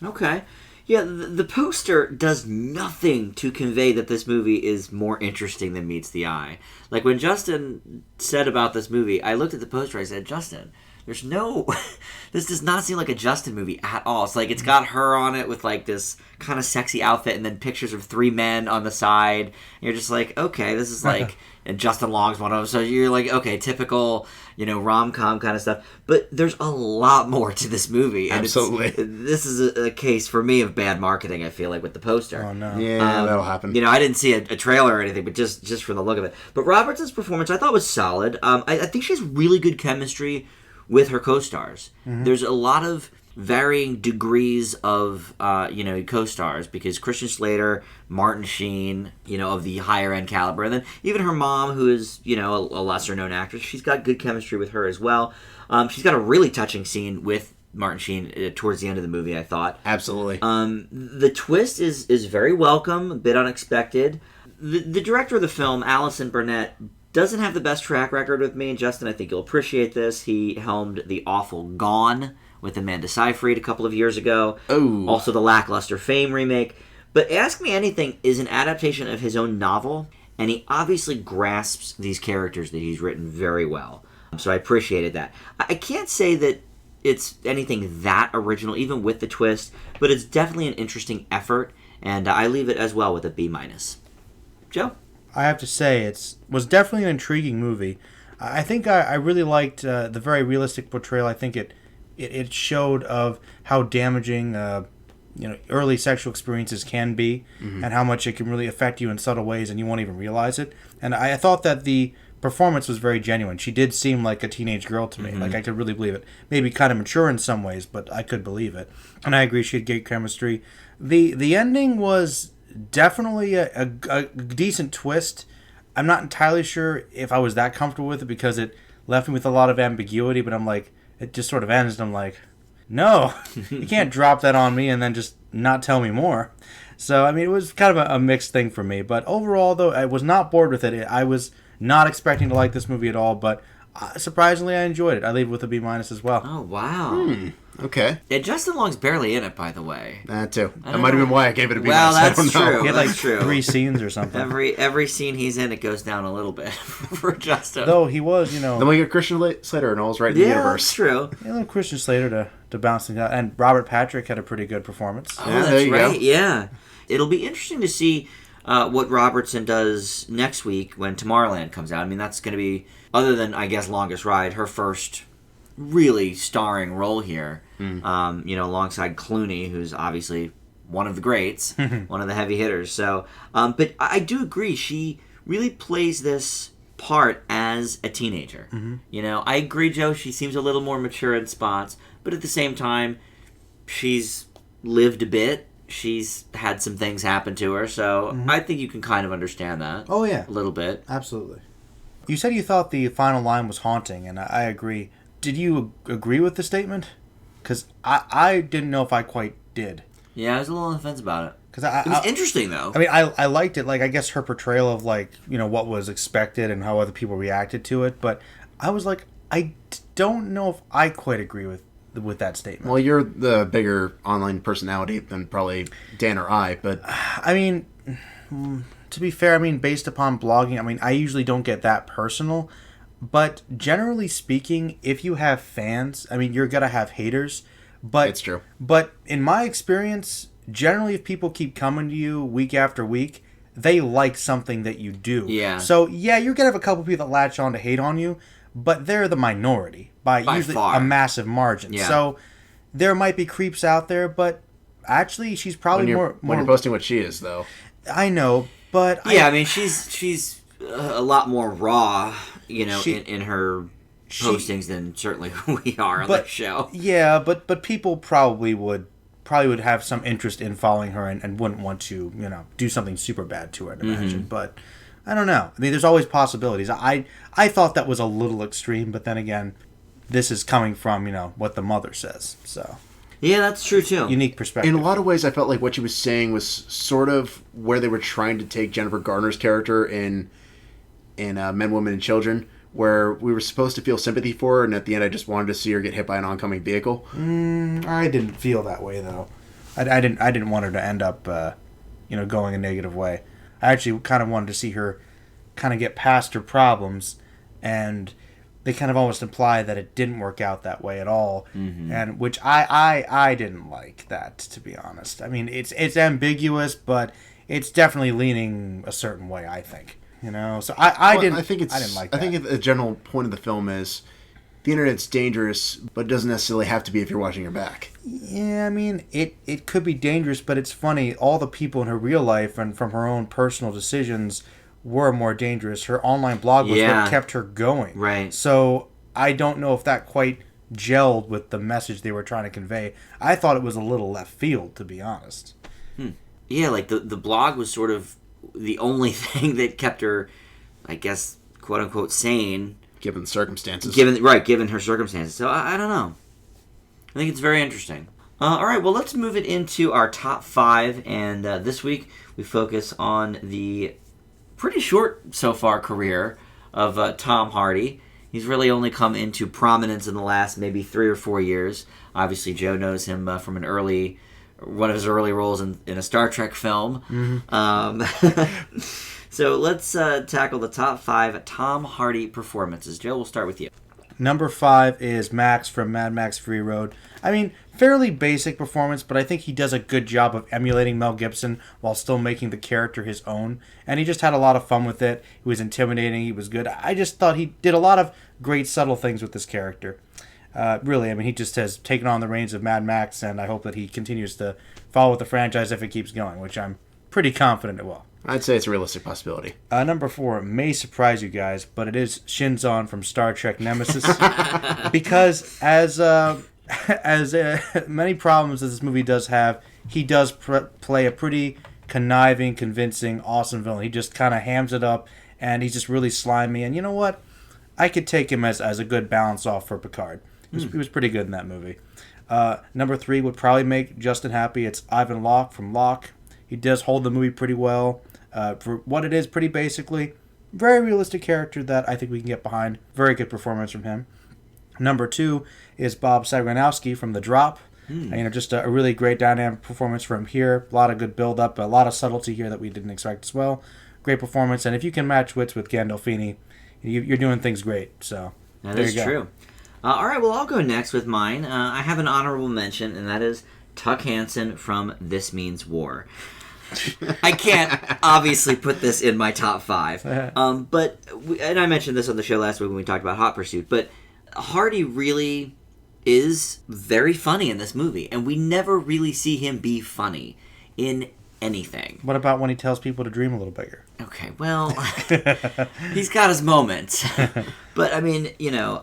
Okay. Yeah, the poster does nothing to convey that this movie is more interesting than meets the eye. Like, when Justin said about this movie, I looked at the poster, I said, Justin, there's no... this does not seem like a Justin movie at all. It's like, it's got her on it with, like, this kind of sexy outfit and then pictures of three men on the side. And you're just like, okay, this is like... and Justin Long's one of them. So you're like, okay, typical, rom-com kind of stuff. But there's a lot more to this movie. And absolutely. This is a case for me of bad marketing, I feel like, with the poster. Oh, no. Yeah, that'll happen. I didn't see a trailer or anything, but just from the look of it. But Robertson's performance, I thought, was solid. I think she has really good chemistry with her co-stars. Mm-hmm. There's a lot of varying degrees of co-stars, because Christian Slater, Martin Sheen, of the higher end caliber, and then even her mom, who is a lesser known actress, she's got good chemistry with her as well. She's got a really touching scene with Martin Sheen towards the end of the movie, I thought. Absolutely. The twist is very welcome, a bit unexpected. The director of the film, Allison Burnett, doesn't have the best track record with me, and Justin, I think you'll appreciate this. He helmed the awful Gone with Amanda Seyfried a couple of years ago. Oh. Also the lackluster Fame remake. But Ask Me Anything is an adaptation of his own novel, and he obviously grasps these characters that he's written very well. So I appreciated that. I can't say that it's anything that original, even with the twist, but it's definitely an interesting effort, and I leave it as well with a B-. Joe? I have to say, was definitely an intriguing movie. I think I really liked the very realistic portrayal. I think it showed of how damaging early sexual experiences can be, and how much it can really affect you in subtle ways and you won't even realize it. And I thought that the performance was very genuine. She did seem like a teenage girl to me. Like, I could really believe it. Maybe kind of mature in some ways, but I could believe it. And I agree, she had great chemistry. The ending was definitely a decent twist. I'm not entirely sure if I was that comfortable with it because it left me with a lot of ambiguity, but I'm like, it just sort of ends, and I'm like, no, you can't drop that on me and then just not tell me more. So, I mean, it was kind of a mixed thing for me. But overall, though, I was not bored with it. I was not expecting to like this movie at all, but surprisingly, I enjoyed it. I leave it with a B- as well. Oh, wow. Okay. Yeah, Justin Long's barely in it, by the way. That too. That might have been why I gave it a B-. Well, I don't that's know. true. He had like That's true. 3 scenes or something. Every scene he's in, it goes down a little bit for Justin. Though he was, Then we get Christian Slater and all's right in the Yeah, universe. that's true. a little Christian Slater to bounce things out. And Robert Patrick had a pretty good performance. Oh, Yeah, that's there you go. right. Yeah. It'll be interesting to see what Robertson does next week when Tomorrowland comes out. I mean, that's going to be, other than, I guess, Longest Ride, her first really starring role here. Alongside Clooney, who's obviously one of the greats, one of the heavy hitters. So, but I do agree, she really plays this part as a teenager. I agree, Joe, she seems a little more mature in spots, but at the same time, she's lived a bit. She's had some things happen to her, so I think you can kind of understand that. Oh, yeah. A little bit. Absolutely. You said you thought the final line was haunting, and I agree. Did you agree with the statement? Because I didn't know if I quite did. Yeah, I was a little on the fence about it. Because It was interesting, though. I mean, I liked it. Like, I guess her portrayal of, like, what was expected and how other people reacted to it. But I was like, I don't know if I quite agree with that statement. Well, you're the bigger online personality than probably Dan or I, but... I mean, to be fair, based upon blogging, I usually don't get that personal. But generally speaking, if you have fans, you're going to have haters. But It's true. But in my experience, generally if people keep coming to you week after week, they like something that you do. Yeah. So, yeah, you're going to have a couple people that latch on to hate on you, but they're the minority by usually far. a massive margin. Yeah. So there might be creeps out there, but actually she's probably When you're posting what she is, though. I know, but... Yeah, she's a lot more raw, in her postings than certainly we are on the show. Yeah, but people probably would have some interest in following her and wouldn't want to, do something super bad to her, I'd imagine. But I don't know. There's always possibilities. I thought that was a little extreme, but then again, this is coming from, what the mother says. So Yeah, that's true, too. unique perspective. In a lot of ways, I felt like what she was saying was sort of where they were trying to take Jennifer Garner's character in Men, Women, and Children, where we were supposed to feel sympathy for her, and at the end I just wanted to see her get hit by an oncoming vehicle. I didn't feel that way, though. I didn't want her to end up, going a negative way. I actually kind of wanted to see her kind of get past her problems, and they kind of almost imply that it didn't work out that way at all, and which I didn't like that, to be honest. It's ambiguous, but it's definitely leaning a certain way, I think. So I didn't like that. I think the general point of the film is the internet's dangerous, but it doesn't necessarily have to be if you're watching your back. Yeah, it could be dangerous, but it's funny. All the people in her real life and from her own personal decisions were more dangerous. Her online blog was what kept her going. Right. So I don't know if that quite gelled with the message they were trying to convey. I thought it was a little left field, to be honest. Yeah, like the blog was sort of the only thing that kept her, I guess, quote unquote, sane. Given the circumstances. Given her circumstances. So I don't know. I think it's very interesting. All right, well, let's move it into our top 5. And this week we focus on the pretty short so far career of Tom Hardy. He's really only come into prominence in the last maybe 3 or 4 years. Obviously, Joe knows him from one of his early roles in a Star Trek film. So let's tackle the top 5 Tom Hardy performances. Joe, we'll start with you. Number 5 is Max from Mad Max Fury Road. I mean, fairly basic performance, but I think he does a good job of emulating Mel Gibson while still making the character his own. And he just had a lot of fun with it. He was intimidating. He was good. I just thought he did a lot of great subtle things with this character. Really, I mean, he just has taken on the reins of Mad Max, and I hope that he continues to follow with the franchise if it keeps going, which I'm pretty confident it will. I'd say it's a realistic possibility. Number 4 may surprise you guys, but it is Shinzon from Star Trek Nemesis. Because as many problems as this movie does have, he does play a pretty conniving, convincing, awesome villain. He just kind of hams it up, and he's just really slimy. And you know what? I could take him as a good balance off for Picard. He was pretty good in that movie. Number 3 would probably make Justin happy. It's Ivan Locke from Locke. He does hold the movie pretty well. For what it is, pretty basically. Very realistic character that I think we can get behind. Very good performance from him. Number 2 is Bob Saganowski from The Drop. Just a really great dynamic performance from here. A lot of good build-up, a lot of subtlety here that we didn't expect as well. Great performance, and if you can match wits with Gandolfini, you're doing things great. So that is true. All right, well, I'll go next with mine. I have an honorable mention, and that is Tuck Hansen from This Means War. I can't obviously put this in my top 5, but and I mentioned this on the show last week when we talked about Hot Pursuit, but Hardy really is very funny in this movie, and we never really see him be funny in anything. What about when he tells people to dream a little bigger? Okay, well, he's got his moments. But, I mean,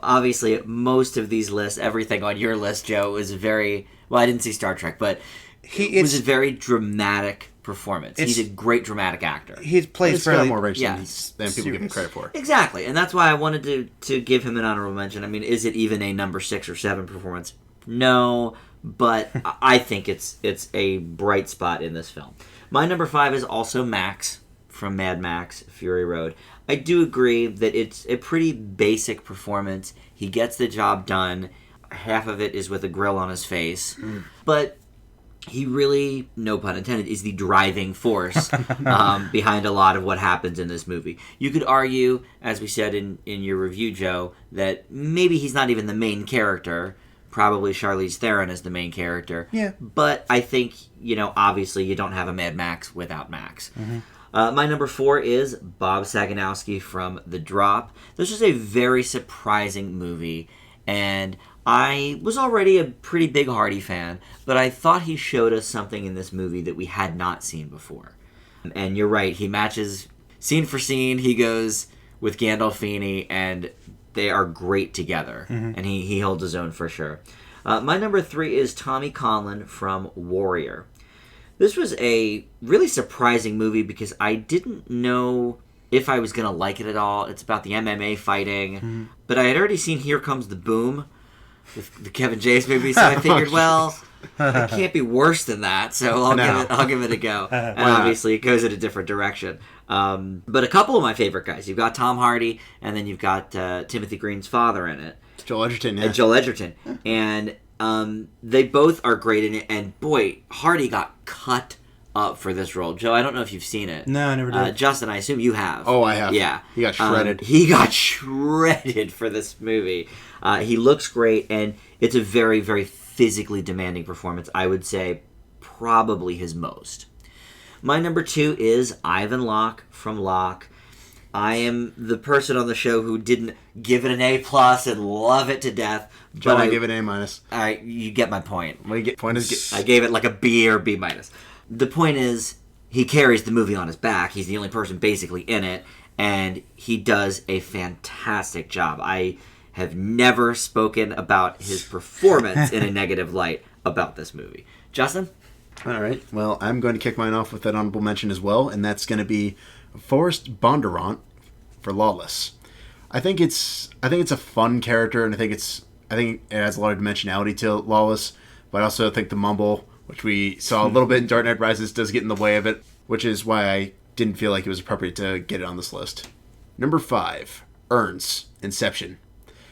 obviously most of these lists, everything on your list, Joe, is very... Well, I didn't see Star Trek, but it was a very dramatic performance. He's a great dramatic actor. He plays fairly more range than people give him credit for. Exactly, and that's why I wanted to give him an honorable mention. I mean, is it even a number 6 or 7 performance? No, but I think it's a bright spot in this film. My number 5 is also Max from Mad Max Fury Road. I do agree that it's a pretty basic performance. He gets the job done. Half of it is with a grill on his face. But he really, no pun intended, is the driving force behind a lot of what happens in this movie. You could argue, as we said in your review, Joe, that maybe he's not even the main character. Probably Charlize Theron is the main character. Yeah. But I think, obviously you don't have a Mad Max without Max. My number 4 is Bob Saganowski from The Drop. This was a very surprising movie, and I was already a pretty big Hardy fan, but I thought he showed us something in this movie that we had not seen before. And you're right, he matches scene for scene. He goes with Gandolfini, and they are great together, and he holds his own for sure. My number 3 is Tommy Conlon from Warrior. This was a really surprising movie because I didn't know if I was going to like it at all. It's about the MMA fighting, but I had already seen Here Comes the Boom, the Kevin James movie, so I figured, well, it can't be worse than that, so I'll give it a go. And obviously, it goes in a different direction. But a couple of my favorite guys. You've got Tom Hardy, and then you've got Timothy Green's father in it. Joel Edgerton, yeah. And Joel Edgerton. And they both are great in it, and boy, Hardy got cut up for this role. Joe, I don't know if you've seen it. No, I never did. Justin, I assume you have. Oh, I have. Yeah. He got shredded. He got shredded for this movie. He looks great, and it's a very, very physically demanding performance. I would say probably his most. My number 2 is Ivan Locke from Locke. I am the person on the show who didn't give it an A+ and love it to death. Joe, I give it an A-. All right, you get my point. Point is, I gave it like a B or B-. The point is, he carries the movie on his back. He's the only person basically in it, and he does a fantastic job. I have never spoken about his performance in a negative light about this movie. Justin? All right. Well, I'm going to kick mine off with an honorable mention as well, and that's going to be Forrest Bondurant for Lawless. I think it's a fun character, and I think it adds a lot of dimensionality to Lawless. But I also think the mumble, which we saw a little bit in Dark Knight Rises, does get in the way of it, which is why I didn't feel like it was appropriate to get it on this list. Number 5, Ernst, Inception.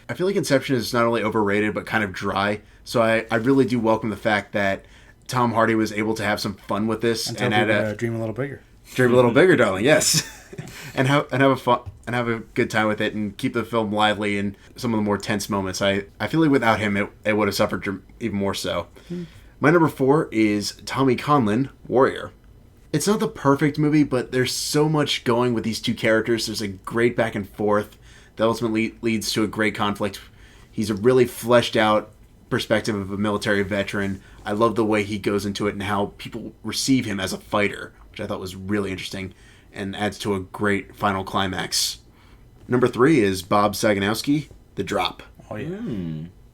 I feel like Inception is not only overrated, but kind of dry. So I really do welcome the fact that Tom Hardy was able to have some fun with this. And add a dream a little bigger. Dream a little bigger, darling. Yes, and have a good time with it, and keep the film lively in some of the more tense moments. I feel like without him, it would have suffered even more so. My number 4 is Tommy Conlon, Warrior. It's not the perfect movie, but there's so much going with these two characters. There's a great back and forth that ultimately leads to a great conflict. He's a really fleshed out perspective of a military veteran. I love the way he goes into it and how people receive him as a fighter, which I thought was really interesting and adds to a great final climax. Number 3 is Bob Saganowski, The Drop. Oh, yeah.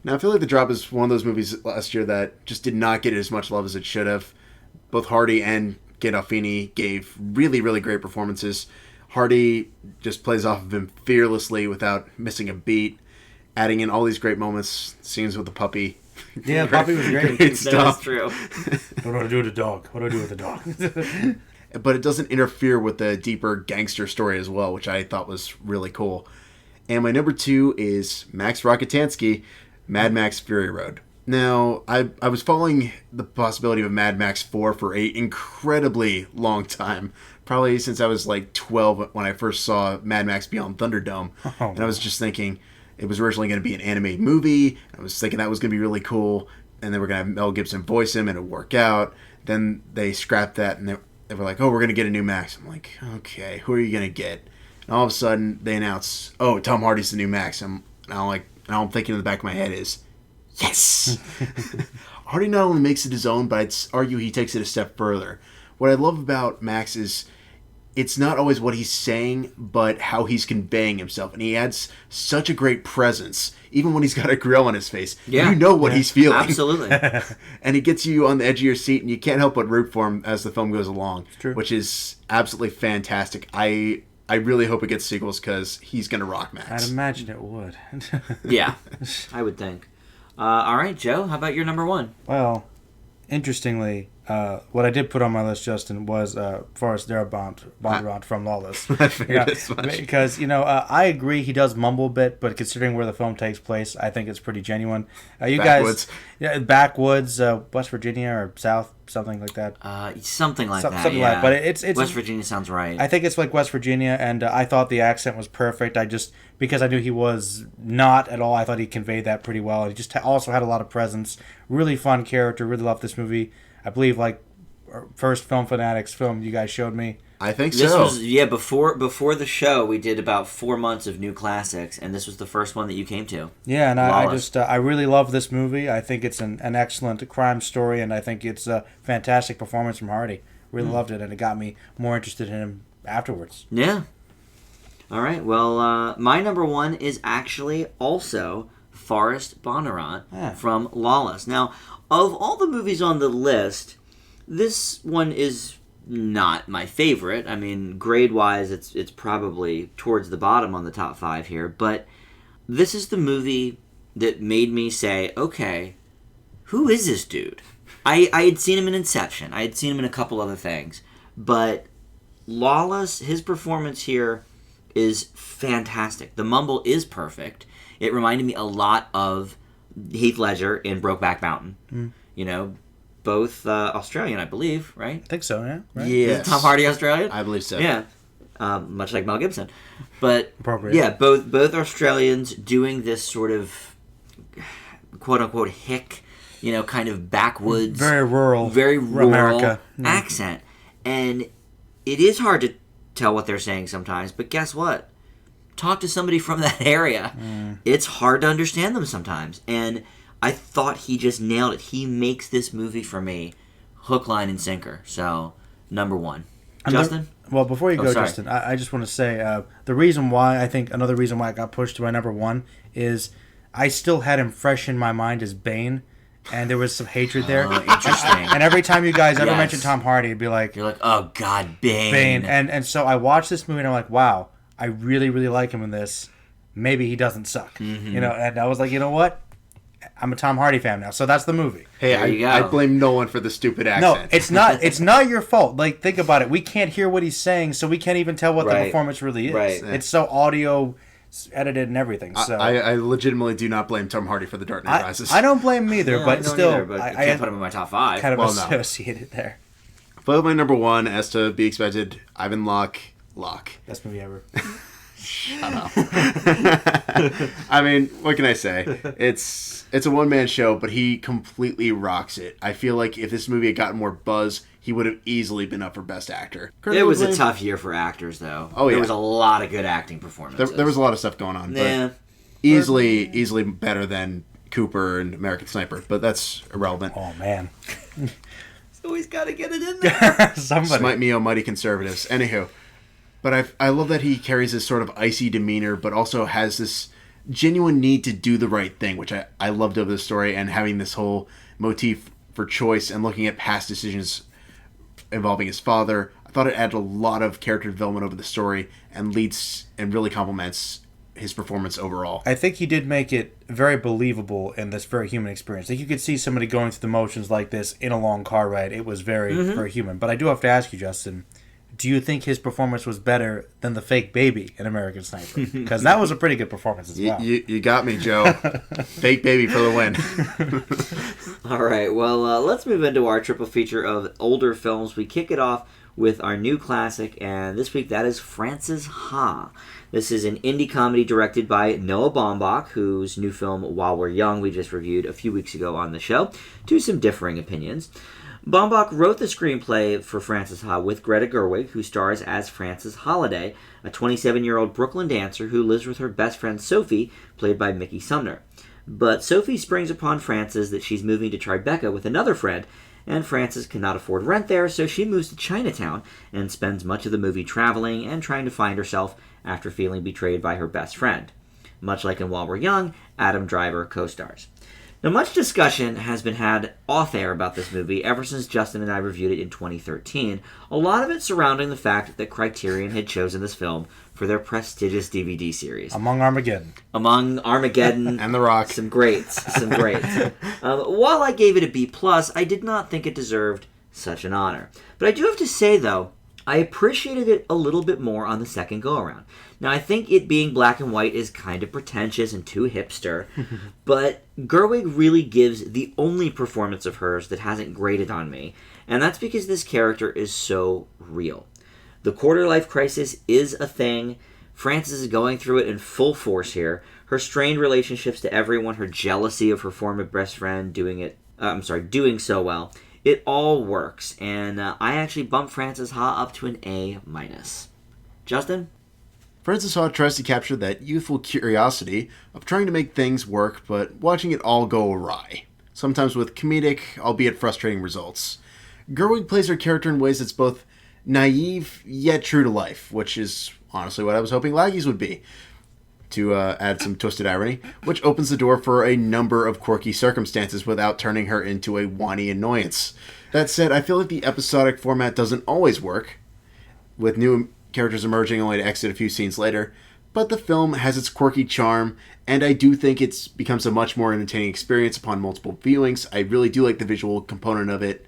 Now, I feel like The Drop is one of those movies last year that just did not get as much love as it should have. Both Hardy and Gandolfini gave really, really great performances. Hardy just plays off of him fearlessly without missing a beat, adding in all these great moments, scenes with the puppy. Yeah, the puppy was great. Great stuff. That's true. What do I do with the dog? What do I do with the dog? But it doesn't interfere with the deeper gangster story as well, which I thought was really cool. And my number 2 is Max Rockatansky, Mad Max Fury Road. Now, I was following the possibility of Mad Max 4 for an incredibly long time. Probably since I was like 12 when I first saw Mad Max Beyond Thunderdome. And I was just thinking it was originally going to be an animated movie. I was thinking that was going to be really cool. And they were going to have Mel Gibson voice him and it would work out. Then they scrapped that and they were like, oh, we're going to get a new Max. I'm like, okay, who are you going to get? And all of a sudden they announce, oh, Tom Hardy's the new Max. And all I'm thinking in the back of my head is, yes! Hardy not only makes it his own, but I'd argue he takes it a step further. What I love about Max is it's not always what he's saying, but how he's conveying himself. And he adds such a great presence, even when he's got a grill on his face. Yeah. You know what he's feeling. Absolutely. And he gets you on the edge of your seat, and you can't help but root for him as the film goes along, which is absolutely fantastic. I really hope it gets sequels because he's going to rock Max. I'd imagine it would. Yeah, I would think. All right, Joe, how about your number 1? Well, interestingly, what I did put on my list, Justin, was Forrest Darabont from Lawless. I figured as much. Because, I agree he does mumble a bit, but considering where the film takes place, I think it's pretty genuine. Backwoods. Backwoods, West Virginia or South, something like that. Something like that, something yeah. like, but it's West Virginia sounds right. I think it's like West Virginia, and I thought the accent was perfect. Because I knew he was not at all, I thought he conveyed that pretty well. He just also had a lot of presence. Really fun character. Really loved this movie. I believe, like, first Fanatics film you guys showed me. I think this so. Was before the show we did about 4 months of new classics, and this was the first one that you came to. Yeah, and I really love this movie. I think it's an excellent crime story, and I think it's a fantastic performance from Hardy. Really loved it, and it got me more interested in him afterwards. Yeah. All right. Well, my number 1 is actually also Forrest Bondurant from Lawless. Now, of all the movies on the list, this one is not my favorite. I mean, grade-wise, it's probably towards the bottom on the top 5 here. But this is the movie that made me say, okay, who is this dude? I had seen him in Inception. I had seen him in a couple other things. But Lawless, his performance here is fantastic. The mumble is perfect. It reminded me a lot of Heath Ledger in Brokeback Mountain. Both Australian, I believe, right? I think so, yeah. Right? Yes. Is Tom Hardy Australian? I believe so. Yeah. Much like Mel Gibson. But, appropriate. Yeah, both Australians doing this sort of quote-unquote hick, kind of backwoods. Very rural America. Accent. And it is hard to tell what they're saying sometimes, but guess what? Talk to somebody from that area. It's hard to understand them sometimes. And I thought he just nailed it. He makes this movie for me hook, line, and sinker. So, number 1. Justin? Well, before you go, Justin, I just want to say another reason why I got pushed to my number 1 is I still had him fresh in my mind as Bane, and there was some hatred there. Oh, interesting. And every time you guys ever mention Tom Hardy, it'd be like... You're like, oh, God, Bane. And so I watched this movie, and I'm like, wow, I really, really like him in this. Maybe he doesn't suck. Mm-hmm. And I was like, you know what? I'm a Tom Hardy fan now, so that's the movie. Hey, I blame no one for the stupid accent. No, it's not your fault. Like, think about it. We can't hear what he's saying, so we can't even tell what the performance really is. Right. It's so audio edited and everything. So I legitimately do not blame Tom Hardy for The Dark Knight Rises. I don't blame him either, but still, I can't put him in my top 5. Kind of associated there. But my number one, as to be expected, Ivan Locke. Best movie ever. Shut up. I mean, what can I say? It's a one-man show, but he completely rocks it. I feel like if this movie had gotten more buzz, he would have easily been up for Best Actor. It was a tough year for actors, though. Oh, yeah. There was a lot of good acting performances. There was a lot of stuff going on. Yeah. But easily better than Cooper and American Sniper, but that's irrelevant. Oh, man. So he's got to get it in there. Somebody. Smite me, oh mighty conservatives. Anywho, but I love that he carries this sort of icy demeanor, but also has this genuine need to do the right thing, which I loved of this story, and having this whole motif for choice and looking at past decisions involving his father. I thought it added a lot of character development over the story and leads and really complements his performance overall. I think he did make it very believable in this very human experience. Like, you could see somebody going through the motions like this in a long car ride. It was very, very human. But I do have to ask you, Justin, do you think his performance was better than the fake baby in American Sniper? Because that was a pretty good performance as well. You got me, Joe. Fake baby for the win. All right, well, let's move into our triple feature of older films. We kick it off with our new classic, and this week that is Frances Ha. This is an indie comedy directed by Noah Baumbach, whose new film While We're Young we just reviewed a few weeks ago on the show, to some differing opinions. Baumbach wrote the screenplay for Frances Ha with Greta Gerwig, who stars as Frances Holliday, a 27-year-old Brooklyn dancer who lives with her best friend Sophie, played by Mickey Sumner. But Sophie springs upon Frances that she's moving to Tribeca with another friend, and Frances cannot afford rent there, so she moves to Chinatown and spends much of the movie traveling and trying to find herself after feeling betrayed by her best friend. Much like in While We're Young, Adam Driver co-stars. Now, much discussion has been had off-air about this movie ever since Justin and I reviewed it in 2013, a lot of it surrounding the fact that Criterion had chosen this film for their prestigious DVD series. Among Armageddon. And The Rock. Some greats. While I gave it a B+, I did not think it deserved such an honor. But I do have to say, though, I appreciated it a little bit more on the second go-around. Now, I think it being black and white is kind of pretentious and too hipster, but Gerwig really gives the only performance of hers that hasn't grated on me, and that's because this character is so real. The quarter-life crisis is a thing. Frances is going through it in full force here. Her strained relationships to everyone, her jealousy of her former best friend doing so well. It all works, and I actually bumped Frances Ha up to an A-. Justin? Frances Ha tries to capture that youthful curiosity of trying to make things work, but watching it all go awry. Sometimes with comedic, albeit frustrating results. Gerwig plays her character in ways that's both naive, yet true to life, which is honestly what I was hoping Laggie's would be. To add some twisted irony, which opens the door for a number of quirky circumstances without turning her into a whiny annoyance. That said, I feel like the episodic format doesn't always work, with new characters emerging only to exit a few scenes later, but the film has its quirky charm, and I do think it becomes a much more entertaining experience upon multiple viewings. I really do like the visual component of it,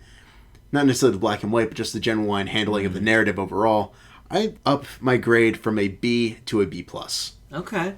not necessarily the black and white, but just the genuine handling of the narrative overall. I up my grade from a B to a B+. Okay.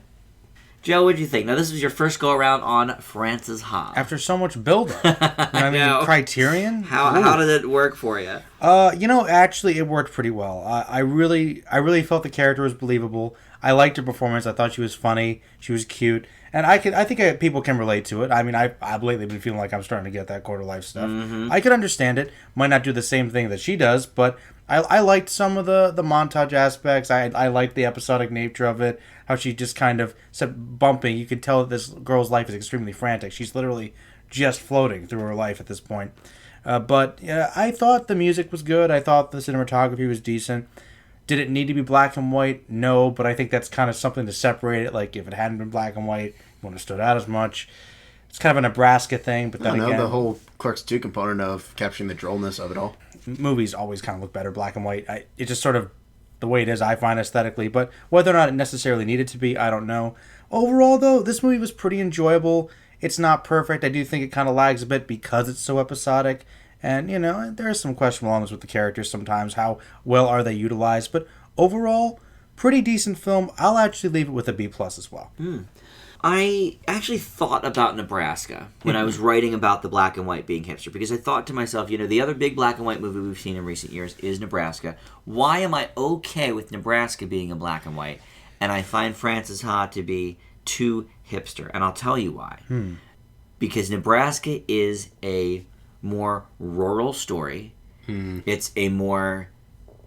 Joe, what'd you think? Now, this was your first go-around on Frances Ha. After so much build-up. I mean, know. Criterion? How did it work for you? Actually, it worked pretty well. I really felt the character was believable. I liked her performance. I thought she was funny. She was cute. And I think people can relate to it. I mean, I've lately been feeling like I'm starting to get that quarter-life stuff. Mm-hmm. I could understand it. Might not do the same thing that she does, but I liked some of the montage aspects. I liked the episodic nature of it. How she just kind of said bumping. You could tell that this girl's life is extremely frantic. She's literally just floating through her life at this point. But I thought the music was good. I thought the cinematography was decent. Did it need to be black and white? No, but I think that's kind of something to separate it. Like, if it hadn't been black and white, it wouldn't have stood out as much. It's kind of a Nebraska thing, but then again... the whole Clerks 2 component of capturing the drollness of it all. Movies always kind of look better black and white. It's just sort of the way it is, I find, aesthetically. But whether or not it necessarily needed to be, I don't know. Overall, though, this movie was pretty enjoyable. It's not perfect. I do think it kind of lags a bit because it's so episodic. And, there are some questionable elements with the characters sometimes. How well are they utilized? But overall, pretty decent film. I'll actually leave it with a B+ as well. I actually thought about Nebraska when I was writing about the black and white being hipster, because I thought to myself, the other big black and white movie we've seen in recent years is Nebraska. Why am I okay with Nebraska being in black and white? And I find Frances Ha to be too hipster, and I'll tell you why. Because Nebraska is a more rural story. It's a more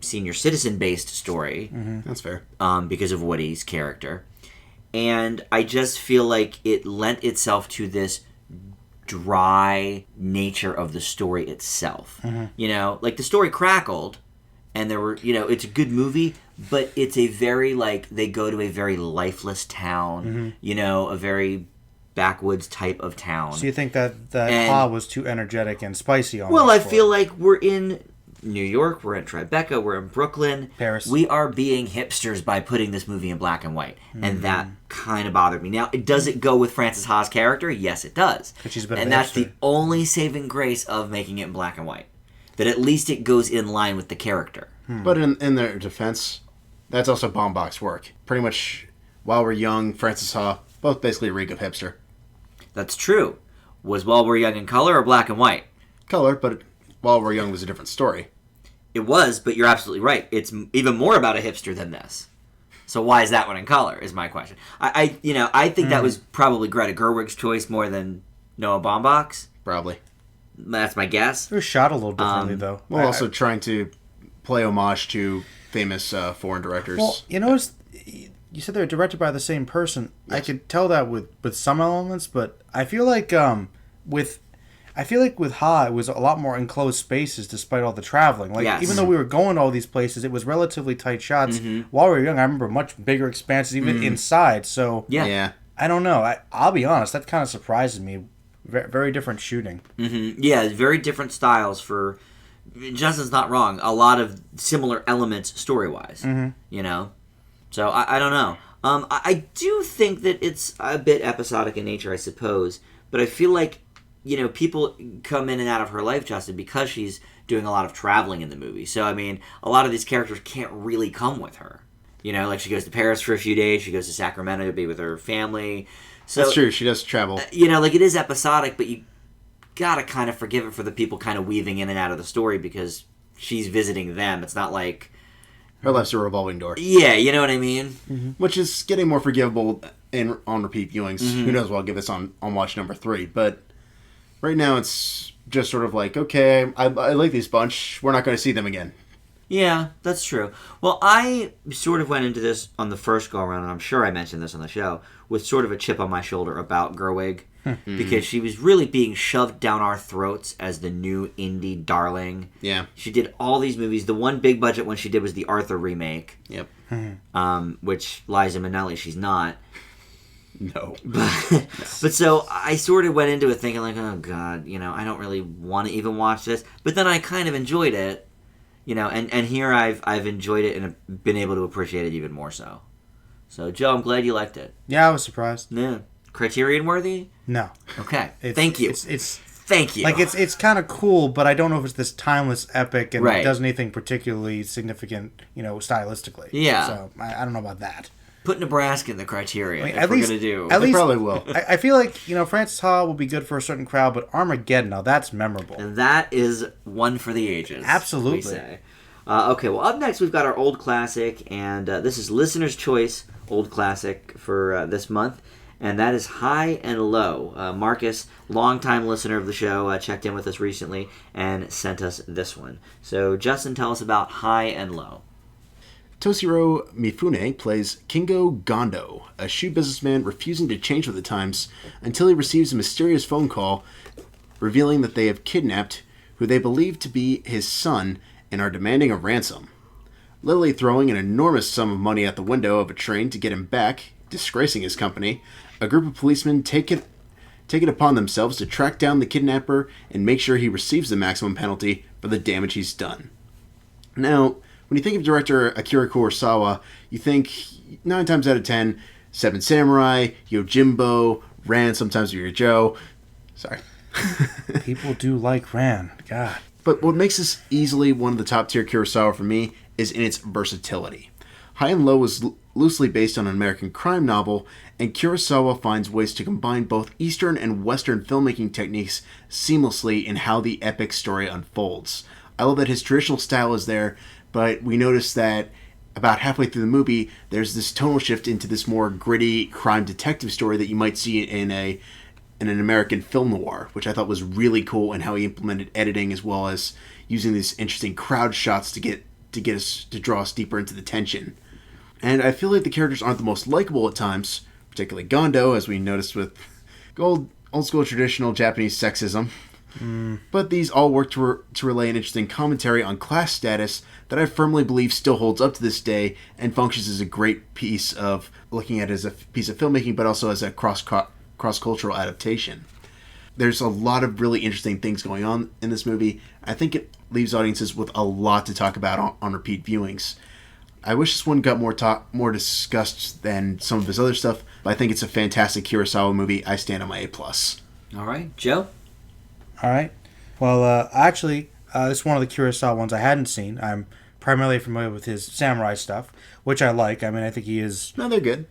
senior citizen-based story. That's fair. Because of Woody's character. And I just feel like it lent itself to this dry nature of the story itself. Like the story crackled, and there were, it's a good movie, but it's a very, they go to a very lifeless town, a very backwoods type of town. So you think that Ha was too energetic and spicy on Well, I feel like we're in New York, we're in Tribeca, we're in Brooklyn. Paris. We are being hipsters by putting this movie in black and white. And that kind of bothered me. Now, does it go with Frances Ha's character? Yes, it does. And that's the only saving grace of making it in black and white. That at least it goes in line with the character. But in their defense, that's also Baumbach's work. Pretty much, While We're Young, Frances Ha, both basically reek of hipster. That's true. Was While We're Young in color or black and white? Color, but While We're Young was a different story. It was, but you're absolutely right. It's even more about a hipster than this. So why is that one in color, is my question. I think that was probably Greta Gerwig's choice more than Noah Baumbach's. Probably. That's my guess. It was shot a little differently, though. Well, also trying to play homage to famous foreign directors. Well, you said they're directed by the same person. Yes. I could tell that with some elements, but I feel like with Ha, it was a lot more enclosed spaces despite all the traveling. Even though we were going to all these places, it was relatively tight shots. While We Were Young, I remember much bigger expanses, even inside. So, yeah. I don't know. I'll be honest, that kind of surprises me. Very different shooting. Yeah, very different styles for... Justin's not wrong. A lot of similar elements story-wise, So, I don't know. I do think that it's a bit episodic in nature, I suppose. But I feel like, people come in and out of her life, Justin, because she's doing a lot of traveling in the movie. So, I mean, a lot of these characters can't really come with her. She goes to Paris for a few days. She goes to Sacramento to be with her family. So, that's true. She does travel. It is episodic, but you gotta kind of forgive it for the people kind of weaving in and out of the story because she's visiting them. It's not like... Her life's a revolving door. Yeah, you know what I mean? Which is getting more forgivable on repeat viewings. Who knows what I'll give this on watch number 3. But right now it's just sort of like, okay, I like this bunch. We're not going to see them again. Yeah, that's true. Well, I sort of went into this on the first go-around, and I'm sure I mentioned this on the show, with sort of a chip on my shoulder about Gerwig, because she was really being shoved down our throats as the new indie darling. Yeah. She did all these movies. The one big budget one she did was the Arthur remake. Yep. Which Liza Minnelli, she's not. No. But so I sort of went into it thinking like, oh God, I don't really want to even watch this. But then I kind of enjoyed it. And here I've enjoyed it and have been able to appreciate it even more so. So, Joe, I'm glad you liked it. Yeah, I was surprised. Yeah. Criterion worthy? No. Okay. Thank you. Thank you. It's kind of cool, but I don't know if it's this timeless epic and right. It does anything particularly significant, stylistically. Yeah. So I don't know about that. Put Nebraska in the Criterion. At least, we're gonna do. At they least, probably will. I feel like Frances Ha will be good for a certain crowd, but Armageddon, now that's memorable. And that is one for the ages. Absolutely. We say. Okay, well, up next we've got our old classic, and this is listener's choice old classic for this month, and that is High and Low. Marcus, longtime listener of the show, checked in with us recently and sent us this one. So, Justin, tell us about High and Low. Toshiro Mifune plays Kingo Gondo, a shoe businessman refusing to change with the times until he receives a mysterious phone call revealing that they have kidnapped who they believe to be his son and are demanding a ransom. Literally throwing an enormous sum of money out the window of a train to get him back, disgracing his company, a group of policemen take it upon themselves to track down the kidnapper and make sure he receives the maximum penalty for the damage he's done. Now, when you think of director Akira Kurosawa, you think 9 times out of 10, Seven Samurai, Yojimbo, Ran, sometimes you're Joe. Sorry. People do like Ran. God. But what makes this easily one of the top tier Kurosawa for me is in its versatility. High and Low was loosely based on an American crime novel, and Kurosawa finds ways to combine both Eastern and Western filmmaking techniques seamlessly in how the epic story unfolds. I love that his traditional style is there, but we notice that about halfway through the movie, there's this tonal shift into this more gritty crime detective story that you might see in an American film noir, which I thought was really cool, and how he implemented editing as well as using these interesting crowd shots to get us to draw us deeper into the tension. And I feel like the characters aren't the most likable at times, particularly Gondo, as we noticed with old school traditional Japanese sexism. But these all work to relay an interesting commentary on class status that I firmly believe still holds up to this day and functions as a great piece of looking at it as a piece of filmmaking, but also as a cross-cultural adaptation. There's a lot of really interesting things going on in this movie. I think it leaves audiences with a lot to talk about on repeat viewings. I wish this one got more discussed than some of his other stuff, but I think it's a fantastic Kurosawa movie. I stand on my A+. All right, Joe? All right. Well, actually, this is one of the Kurosawa ones I hadn't seen. I'm primarily familiar with his samurai stuff, which I like. I mean, I think he is... No, they're good.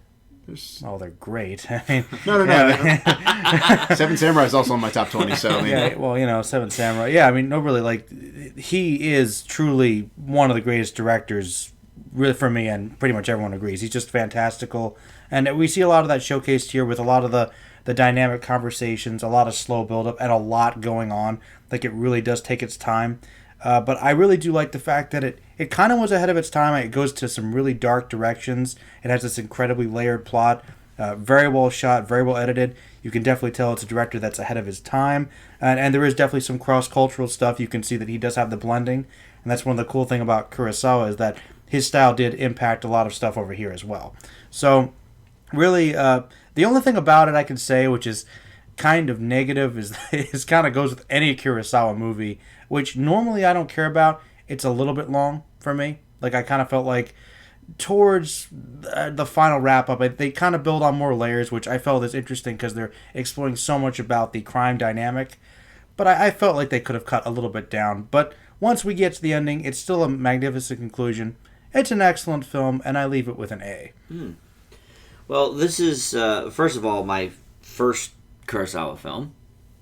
Oh, they're great. I mean, No. Seven Samurai is also on my top 20, so... I mean, yeah, well, Seven Samurai. Yeah, I mean, he is truly one of the greatest directors, really, for me, and pretty much everyone agrees. He's just fantastical. And we see a lot of that showcased here with a lot of the dynamic conversations, a lot of slow build-up, and a lot going on. Like, it really does take its time. But I really do like the fact that it kind of was ahead of its time. It goes to some really dark directions. It has this incredibly layered plot, very well shot, very well edited. You can definitely tell it's a director that's ahead of his time. And there is definitely some cross-cultural stuff. You can see that he does have the blending. And that's one of the cool things about Kurosawa is that his style did impact a lot of stuff over here as well. So, really... the only thing about it I can say, which is kind of negative, is it kind of goes with any Kurosawa movie, which normally I don't care about. It's a little bit long for me. Like, I kind of felt like towards the final wrap-up, they kind of build on more layers, which I felt is interesting because they're exploring so much about the crime dynamic. But I felt like they could have cut a little bit down. But once we get to the ending, it's still a magnificent conclusion. It's an excellent film, and I leave it with an A. Well, this is, first of all, my first Kurosawa film.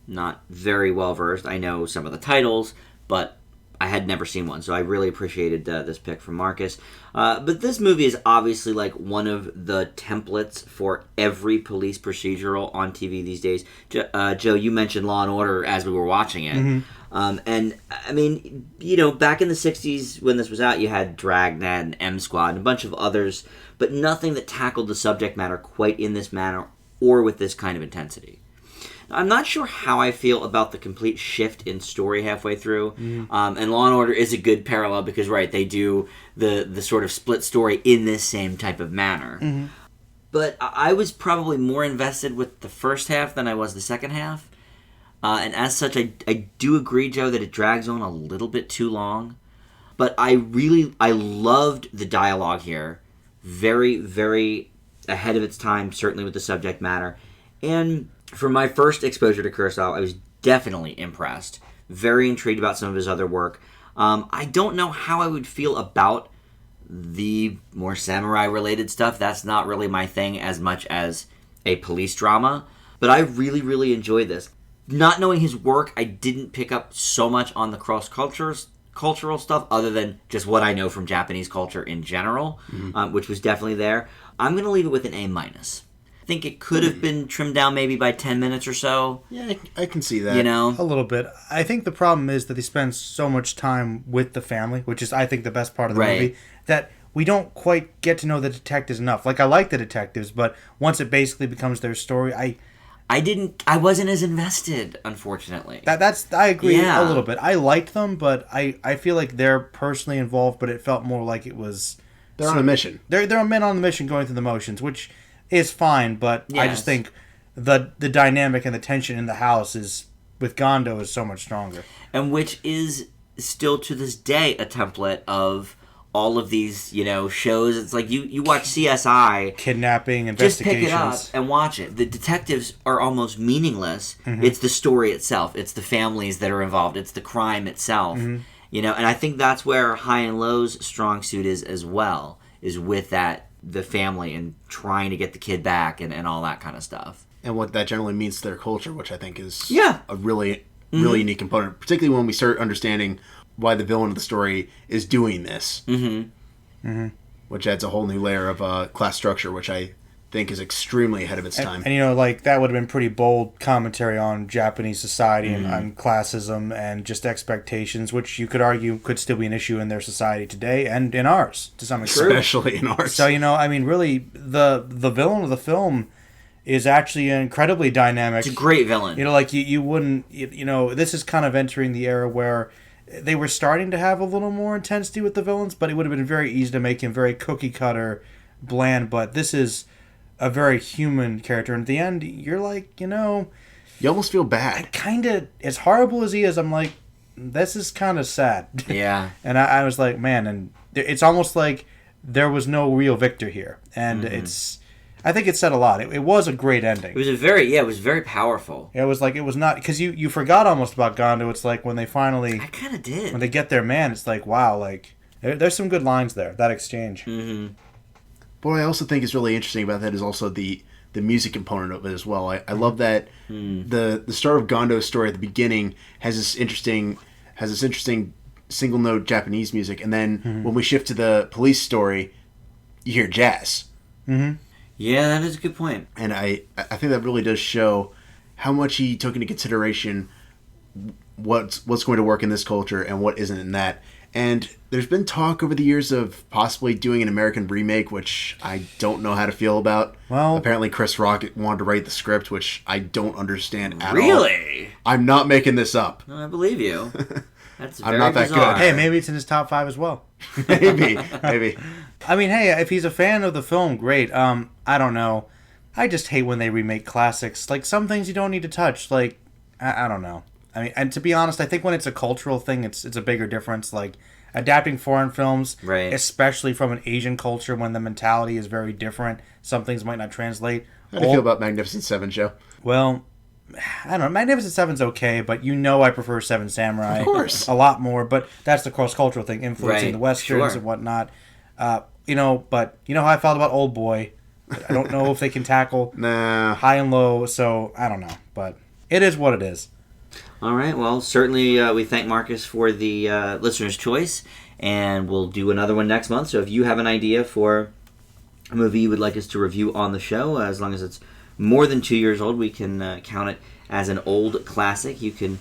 Not very well versed. I know some of the titles, but I had never seen one, so I really appreciated this pick from Marcus. But this movie is obviously like one of the templates for every police procedural on TV these days. Joe, you mentioned Law & Order as we were watching it. Mm-hmm. And, I mean, back in the 60s when this was out, you had Dragnet and M-Squad and a bunch of others, but nothing that tackled the subject matter quite in this manner or with this kind of intensity. I'm not sure how I feel about the complete shift in story halfway through. Mm-hmm. And Law & Order is a good parallel because, right, they do the sort of split story in this same type of manner. Mm-hmm. But I was probably more invested with the first half than I was the second half. And as such, I do agree, Joe, that it drags on a little bit too long. But I loved the dialogue here. Very, very ahead of its time, certainly with the subject matter. And for my first exposure to Kurosawa, I was definitely impressed. Very intrigued about some of his other work. I don't know how I would feel about the more samurai-related stuff. That's not really my thing as much as a police drama. But I really, really enjoyed this. Not knowing his work, I didn't pick up so much on the cross-cultural stuff other than just what I know from Japanese culture in general, which was definitely there. I'm going to leave it with an A-. I think it could have been trimmed down maybe by 10 minutes or so. Yeah, I can see that. A little bit. I think the problem is that he spends so much time with the family, which is, I think, the best part of the movie, that we don't quite get to know the detectives enough. Like, I like the detectives, but once it basically becomes their story, I wasn't as invested, unfortunately. I agree a little bit. I liked them, but I feel like they're personally involved, but it felt more like it was... They're on a mission. They're men on the mission going through the motions, which is fine, but yes. I just think the dynamic and the tension in the house is with Gondo is so much stronger. And which is still to this day a template of all of these, shows. It's like you watch CSI. Kidnapping, investigations. Just pick it up and watch it. The detectives are almost meaningless. Mm-hmm. It's the story itself. It's the families that are involved. It's the crime itself. Mm-hmm. And I think that's where High and Low's strong suit is as well. is with the family and trying to get the kid back and all that kind of stuff. And what that generally means to their culture, which I think is Yeah. a really unique component, particularly when we start understanding why the villain of the story is doing this. Which adds a whole new layer of class structure, which I think is extremely ahead of its time. And you know, like, that would have been pretty bold commentary on Japanese society and on classism and just expectations, which you could argue could still be an issue in their society today and in ours to some extent. Especially in ours. So, you know, I mean, really, the villain of the film is actually incredibly dynamic. It's a great villain. You know, like, you wouldn't, you know, this is kind of entering the era where they were starting to have a little more intensity with the villains, but it would have been very easy to make him very cookie-cutter, bland, but this is a very human character. And at the end, you're like, you know... You almost feel bad. Kind of, as horrible as he is, I'm like, this is kind of sad. Yeah. And I was like, man, and it's almost like there was no real victor here. And I think it said a lot. It was a great ending. It was very powerful. It was like, it was not, because you forgot almost about Gondo. It's like when they finally... I kind of did. When they get their man, it's like, wow, like, there's some good lines there, that exchange. But what I also think is really interesting about that is also the music component of it as well. I love that the start of Gondo's story at the beginning has this interesting single note Japanese music, and then when we shift to the police story, you hear jazz. Yeah, that is a good point. And I think that really does show how much he took into consideration what's going to work in this culture and what isn't in that. And there's been talk over the years of possibly doing an American remake, which I don't know how to feel about. Well, apparently Chris Rock wanted to write the script, which I don't understand at all. Really? I'm not making this up. No, I believe you. That's very I'm not that bizarre. good. hey, maybe it's in his top 5 as well. maybe. I mean, hey, if he's a fan of the film, great. I don't know. I just hate when they remake classics. Like, some things you don't need to touch. Like, I don't know. I mean, and to be honest, I think when it's a cultural thing, it's a bigger difference. Like, adapting foreign films, right, especially from an Asian culture when the mentality is very different, some things might not translate. How do you feel about Magnificent Seven, Joe? Well, I don't know. Magnificent Seven's okay, but you know I prefer Seven Samurai of course. a lot more. But that's the cross-cultural thing, influencing right, the westerns sure, and whatnot. You know, but you know how I felt about Old Boy. I don't know if they can tackle high and low, so I don't know. But it is what it is. All right. Well, certainly we thank Marcus for the listener's choice, and we'll do another one next month. So if you have an idea for a movie you would like us to review on the show, as long as it's more than 2 years old, we can count it as an old classic. You can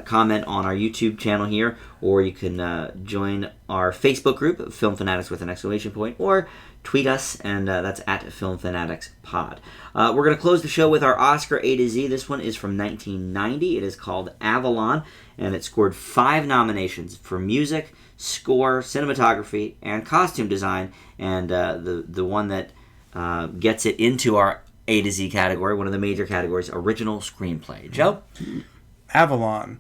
comment on our YouTube channel here, or you can join our Facebook group, Film Fanatics with an exclamation point, or tweet us, and that's at Film Fanatics Pod. We're going to close the show with our Oscar A to Z. This one is from 1990. It is called Avalon, and it scored 5 nominations for music, score, cinematography, and costume design. And the one that gets it into our A to Z category, one of the major categories, original screenplay. Joe? Avalon,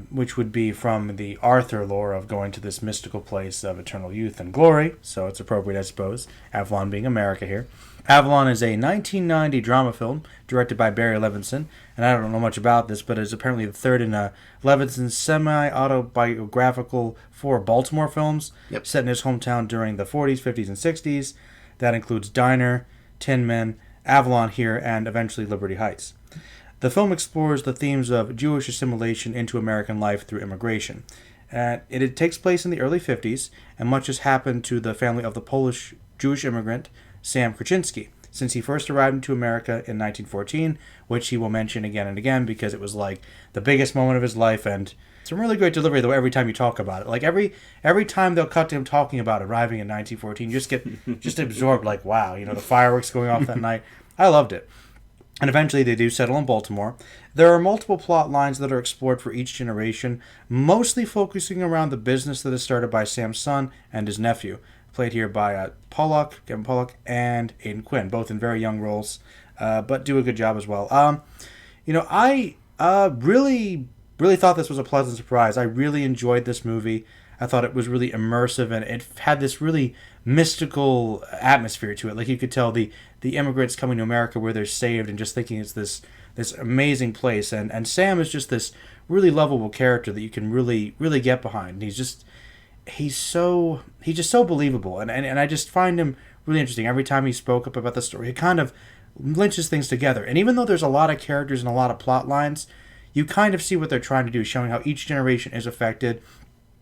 which would be from the Arthur lore of going to this mystical place of eternal youth and glory, so it's appropriate, I suppose, Avalon being America here. Avalon is a 1990 drama film directed by Barry Levinson, and I don't know much about this, but it's apparently the third in Levinson's semi-autobiographical 4 Baltimore films, set in his hometown during the 40s, 50s, and 60s. That includes Diner, Tin Men, Avalon here, and eventually Liberty Heights. The film explores the themes of Jewish assimilation into American life through immigration. It takes place in the early 50s, and much has happened to the family of the Polish Jewish immigrant Sam Krasinski since he first arrived into America in 1914, which he will mention again and again because it was like the biggest moment of his life, and some really great delivery though every time you talk about it. Like every time they'll cut to him talking about arriving in 1914, you just get just absorbed. Like, wow, you know, the fireworks going off that night. I loved it. And eventually they do settle in Baltimore. There are multiple plot lines that are explored for each generation, mostly focusing around the business that is started by Sam's son and his nephew, played here by Kevin Pollak, and Aidan Quinn, both in very young roles, but do a good job as well. You know, I really thought this was a pleasant surprise. I really enjoyed this movie. I thought it was really immersive, and it had this really mystical atmosphere to it. Like, you could tell the immigrants coming to America where they're saved and just thinking it's this amazing place. And Sam is just this really lovable character that you can really, really get behind. And he's just, he's just so believable, and I just find him really interesting. Every time he spoke up about the story, it kind of lynches things together. And even though there's a lot of characters and a lot of plot lines, you kind of see what they're trying to do, showing how each generation is affected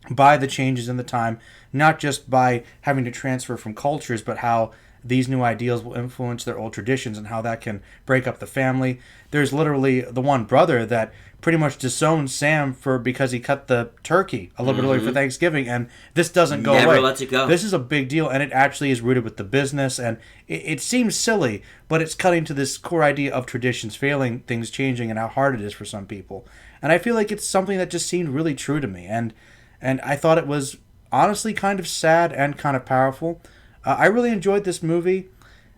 by the changes in the time, not just by having to transfer from cultures, but how these new ideals will influence their old traditions and how that can break up the family. There's literally the one brother that pretty much disowns Sam because he cut the turkey a little bit early for Thanksgiving, and this doesn't go away. Never lets it go. This is a big deal, and it actually is rooted with the business, and it seems silly, but it's cutting to this core idea of traditions failing, things changing, and how hard it is for some people. And I feel like it's something that just seemed really true to me, and I thought it was honestly kind of sad and kind of powerful. I really enjoyed this movie.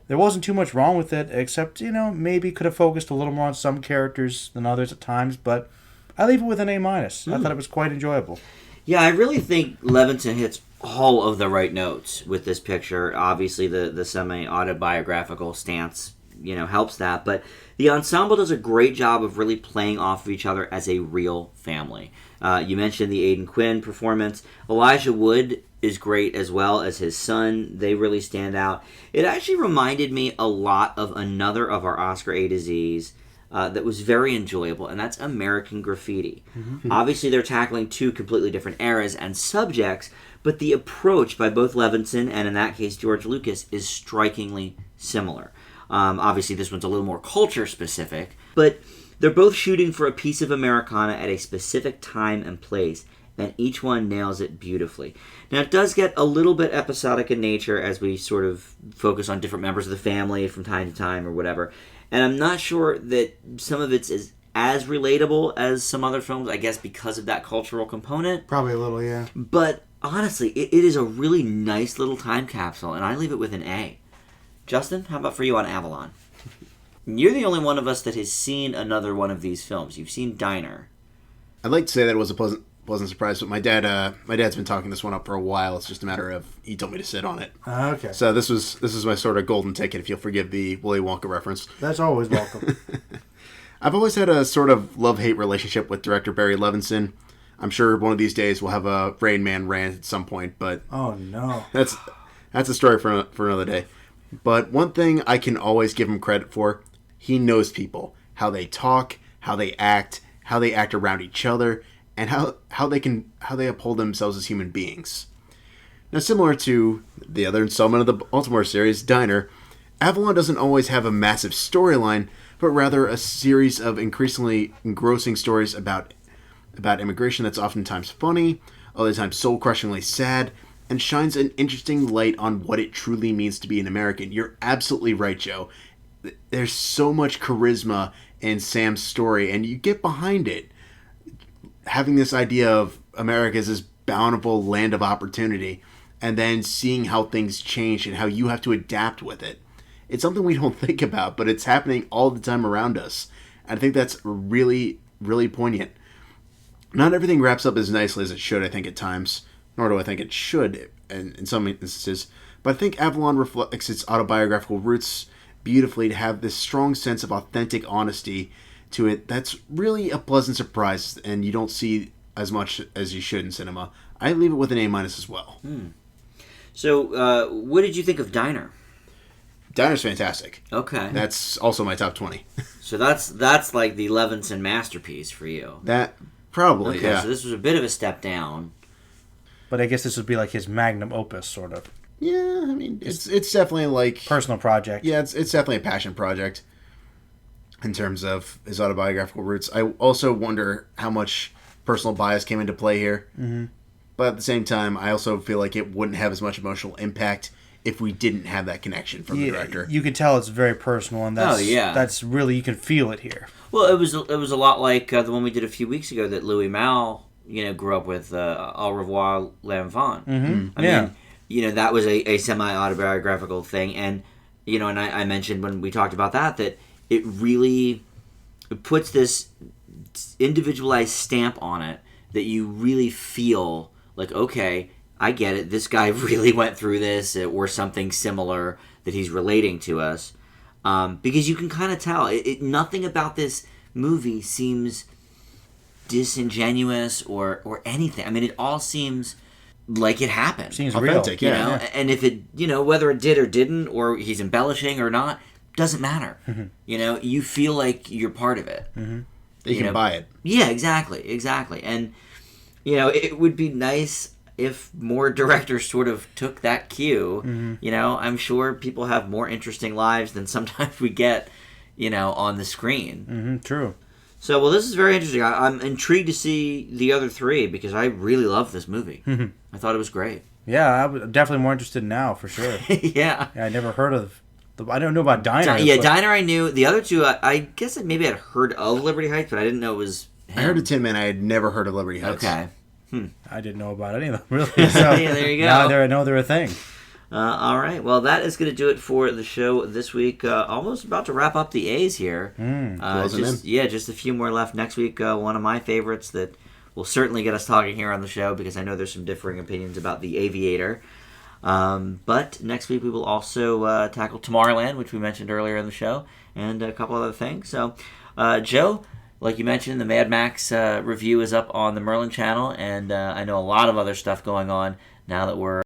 There wasn't too much wrong with it, except, maybe could have focused a little more on some characters than others at times, but I leave it with an A-. I thought it was quite enjoyable. Yeah, I really think Levinson hits all of the right notes with this picture. Obviously, the semi-autobiographical stance, helps that, but the ensemble does a great job of really playing off of each other as a real family. You mentioned the Aidan Quinn performance. Elijah Wood is great as well as his son. They really stand out. It actually reminded me a lot of another of our Oscar A to Z's that was very enjoyable, and that's American Graffiti. Mm-hmm. Obviously, they're tackling two completely different eras and subjects, but the approach by both Levinson and, in that case, George Lucas is strikingly similar. Obviously, this one's a little more culture-specific, but they're both shooting for a piece of Americana at a specific time and place, and each one nails it beautifully. Now, it does get a little bit episodic in nature as we sort of focus on different members of the family from time to time or whatever, and I'm not sure that some of it's as relatable as some other films, I guess because of that cultural component. Probably a little, yeah. But honestly, it is a really nice little time capsule, and I leave it with an A. Justin, how about for you on Avalon? You're the only one of us that has seen another one of these films. You've seen Diner. I'd like to say that it was a pleasant surprise, but my dad's been talking this one up for a while. It's just a matter of he told me to sit on it. Okay. So this was my sort of golden ticket, if you'll forgive the Willy Wonka reference. That's always welcome. I've always had a sort of love-hate relationship with director Barry Levinson. I'm sure one of these days we'll have a Rain Man rant at some point, but oh no, that's a story for another day. But one thing I can always give him credit for, he knows people, how they talk, how they act around each other, and how they uphold themselves as human beings. Now, similar to the other installment of the Baltimore series, Diner, Avalon doesn't always have a massive storyline, but rather a series of increasingly engrossing stories about immigration that's oftentimes funny, other times soul-crushingly sad, and shines an interesting light on what it truly means to be an American. You're absolutely right, Joe. There's so much charisma in Sam's story, and you get behind it. Having this idea of America as this bountiful land of opportunity, and then seeing how things change and how you have to adapt with it. It's something we don't think about, but it's happening all the time around us. I think that's really, really poignant. Not everything wraps up as nicely as it should, I think, at times. Nor do I think it should in some instances. But I think Avalon reflects its autobiographical roots beautifully to have this strong sense of authentic honesty to it that's really a pleasant surprise, and you don't see as much as you should in cinema. I leave it with an A- as well. So, what did you think of Diner? Diner's fantastic. Okay. That's also my top 20. So that's like the Levinson masterpiece for you. That, probably, okay, yeah. So this was a bit of a step down. But I guess this would be like his magnum opus, sort of. Yeah, I mean, it's definitely like... personal project. Yeah, it's definitely a passion project in terms of his autobiographical roots. I also wonder how much personal bias came into play here. Mm-hmm. But at the same time, I also feel like it wouldn't have as much emotional impact if we didn't have that connection from the director. You can tell it's very personal, and that's really, you can feel it here. Well, it was a lot like the one we did a few weeks ago that Louis Malle, grew up with, Au Revoir L'Enfant. Mm-hmm. I mean, that was a semi-autobiographical thing, and, and I mentioned when we talked about that it really puts this individualized stamp on it that you really feel like, okay, I get it, this guy really went through this, or something similar that he's relating to us, because you can kind of tell, nothing about this movie seems disingenuous or anything. I mean, it all seems like it happened. Seems Authentic, real. You know, and if it, whether it did or didn't, or he's embellishing or not, doesn't matter. You feel like you're part of it. You can buy it. Yeah, exactly. And, it would be nice if more directors sort of took that cue. I'm sure people have more interesting lives than sometimes we get, on the screen. True. So, well, this is very interesting. I'm intrigued to see the other three because I really love this movie. I thought it was great. Yeah, I'm definitely more interested now, for sure. Yeah. I never heard of... I don't know about Diner. Diner I knew. The other two, I guess maybe I'd heard of Liberty Heights, but I didn't know it was him. I heard of Tin Man. I had never heard of Liberty Heights. Okay. I didn't know about any of them, really. So Yeah, there you go. Now I know they're a thing. All right. Well, that is going to do it for the show this week. Almost about to wrap up the A's here. Just a few more left. Next week, one of my favorites that will certainly get us talking here on the show because I know there's some differing opinions about The Aviator. But next week we will also tackle Tomorrowland, which we mentioned earlier in the show, and a couple other things. So, Joe, like you mentioned, the Mad Max review is up on the Merlin channel, and I know a lot of other stuff going on now that we're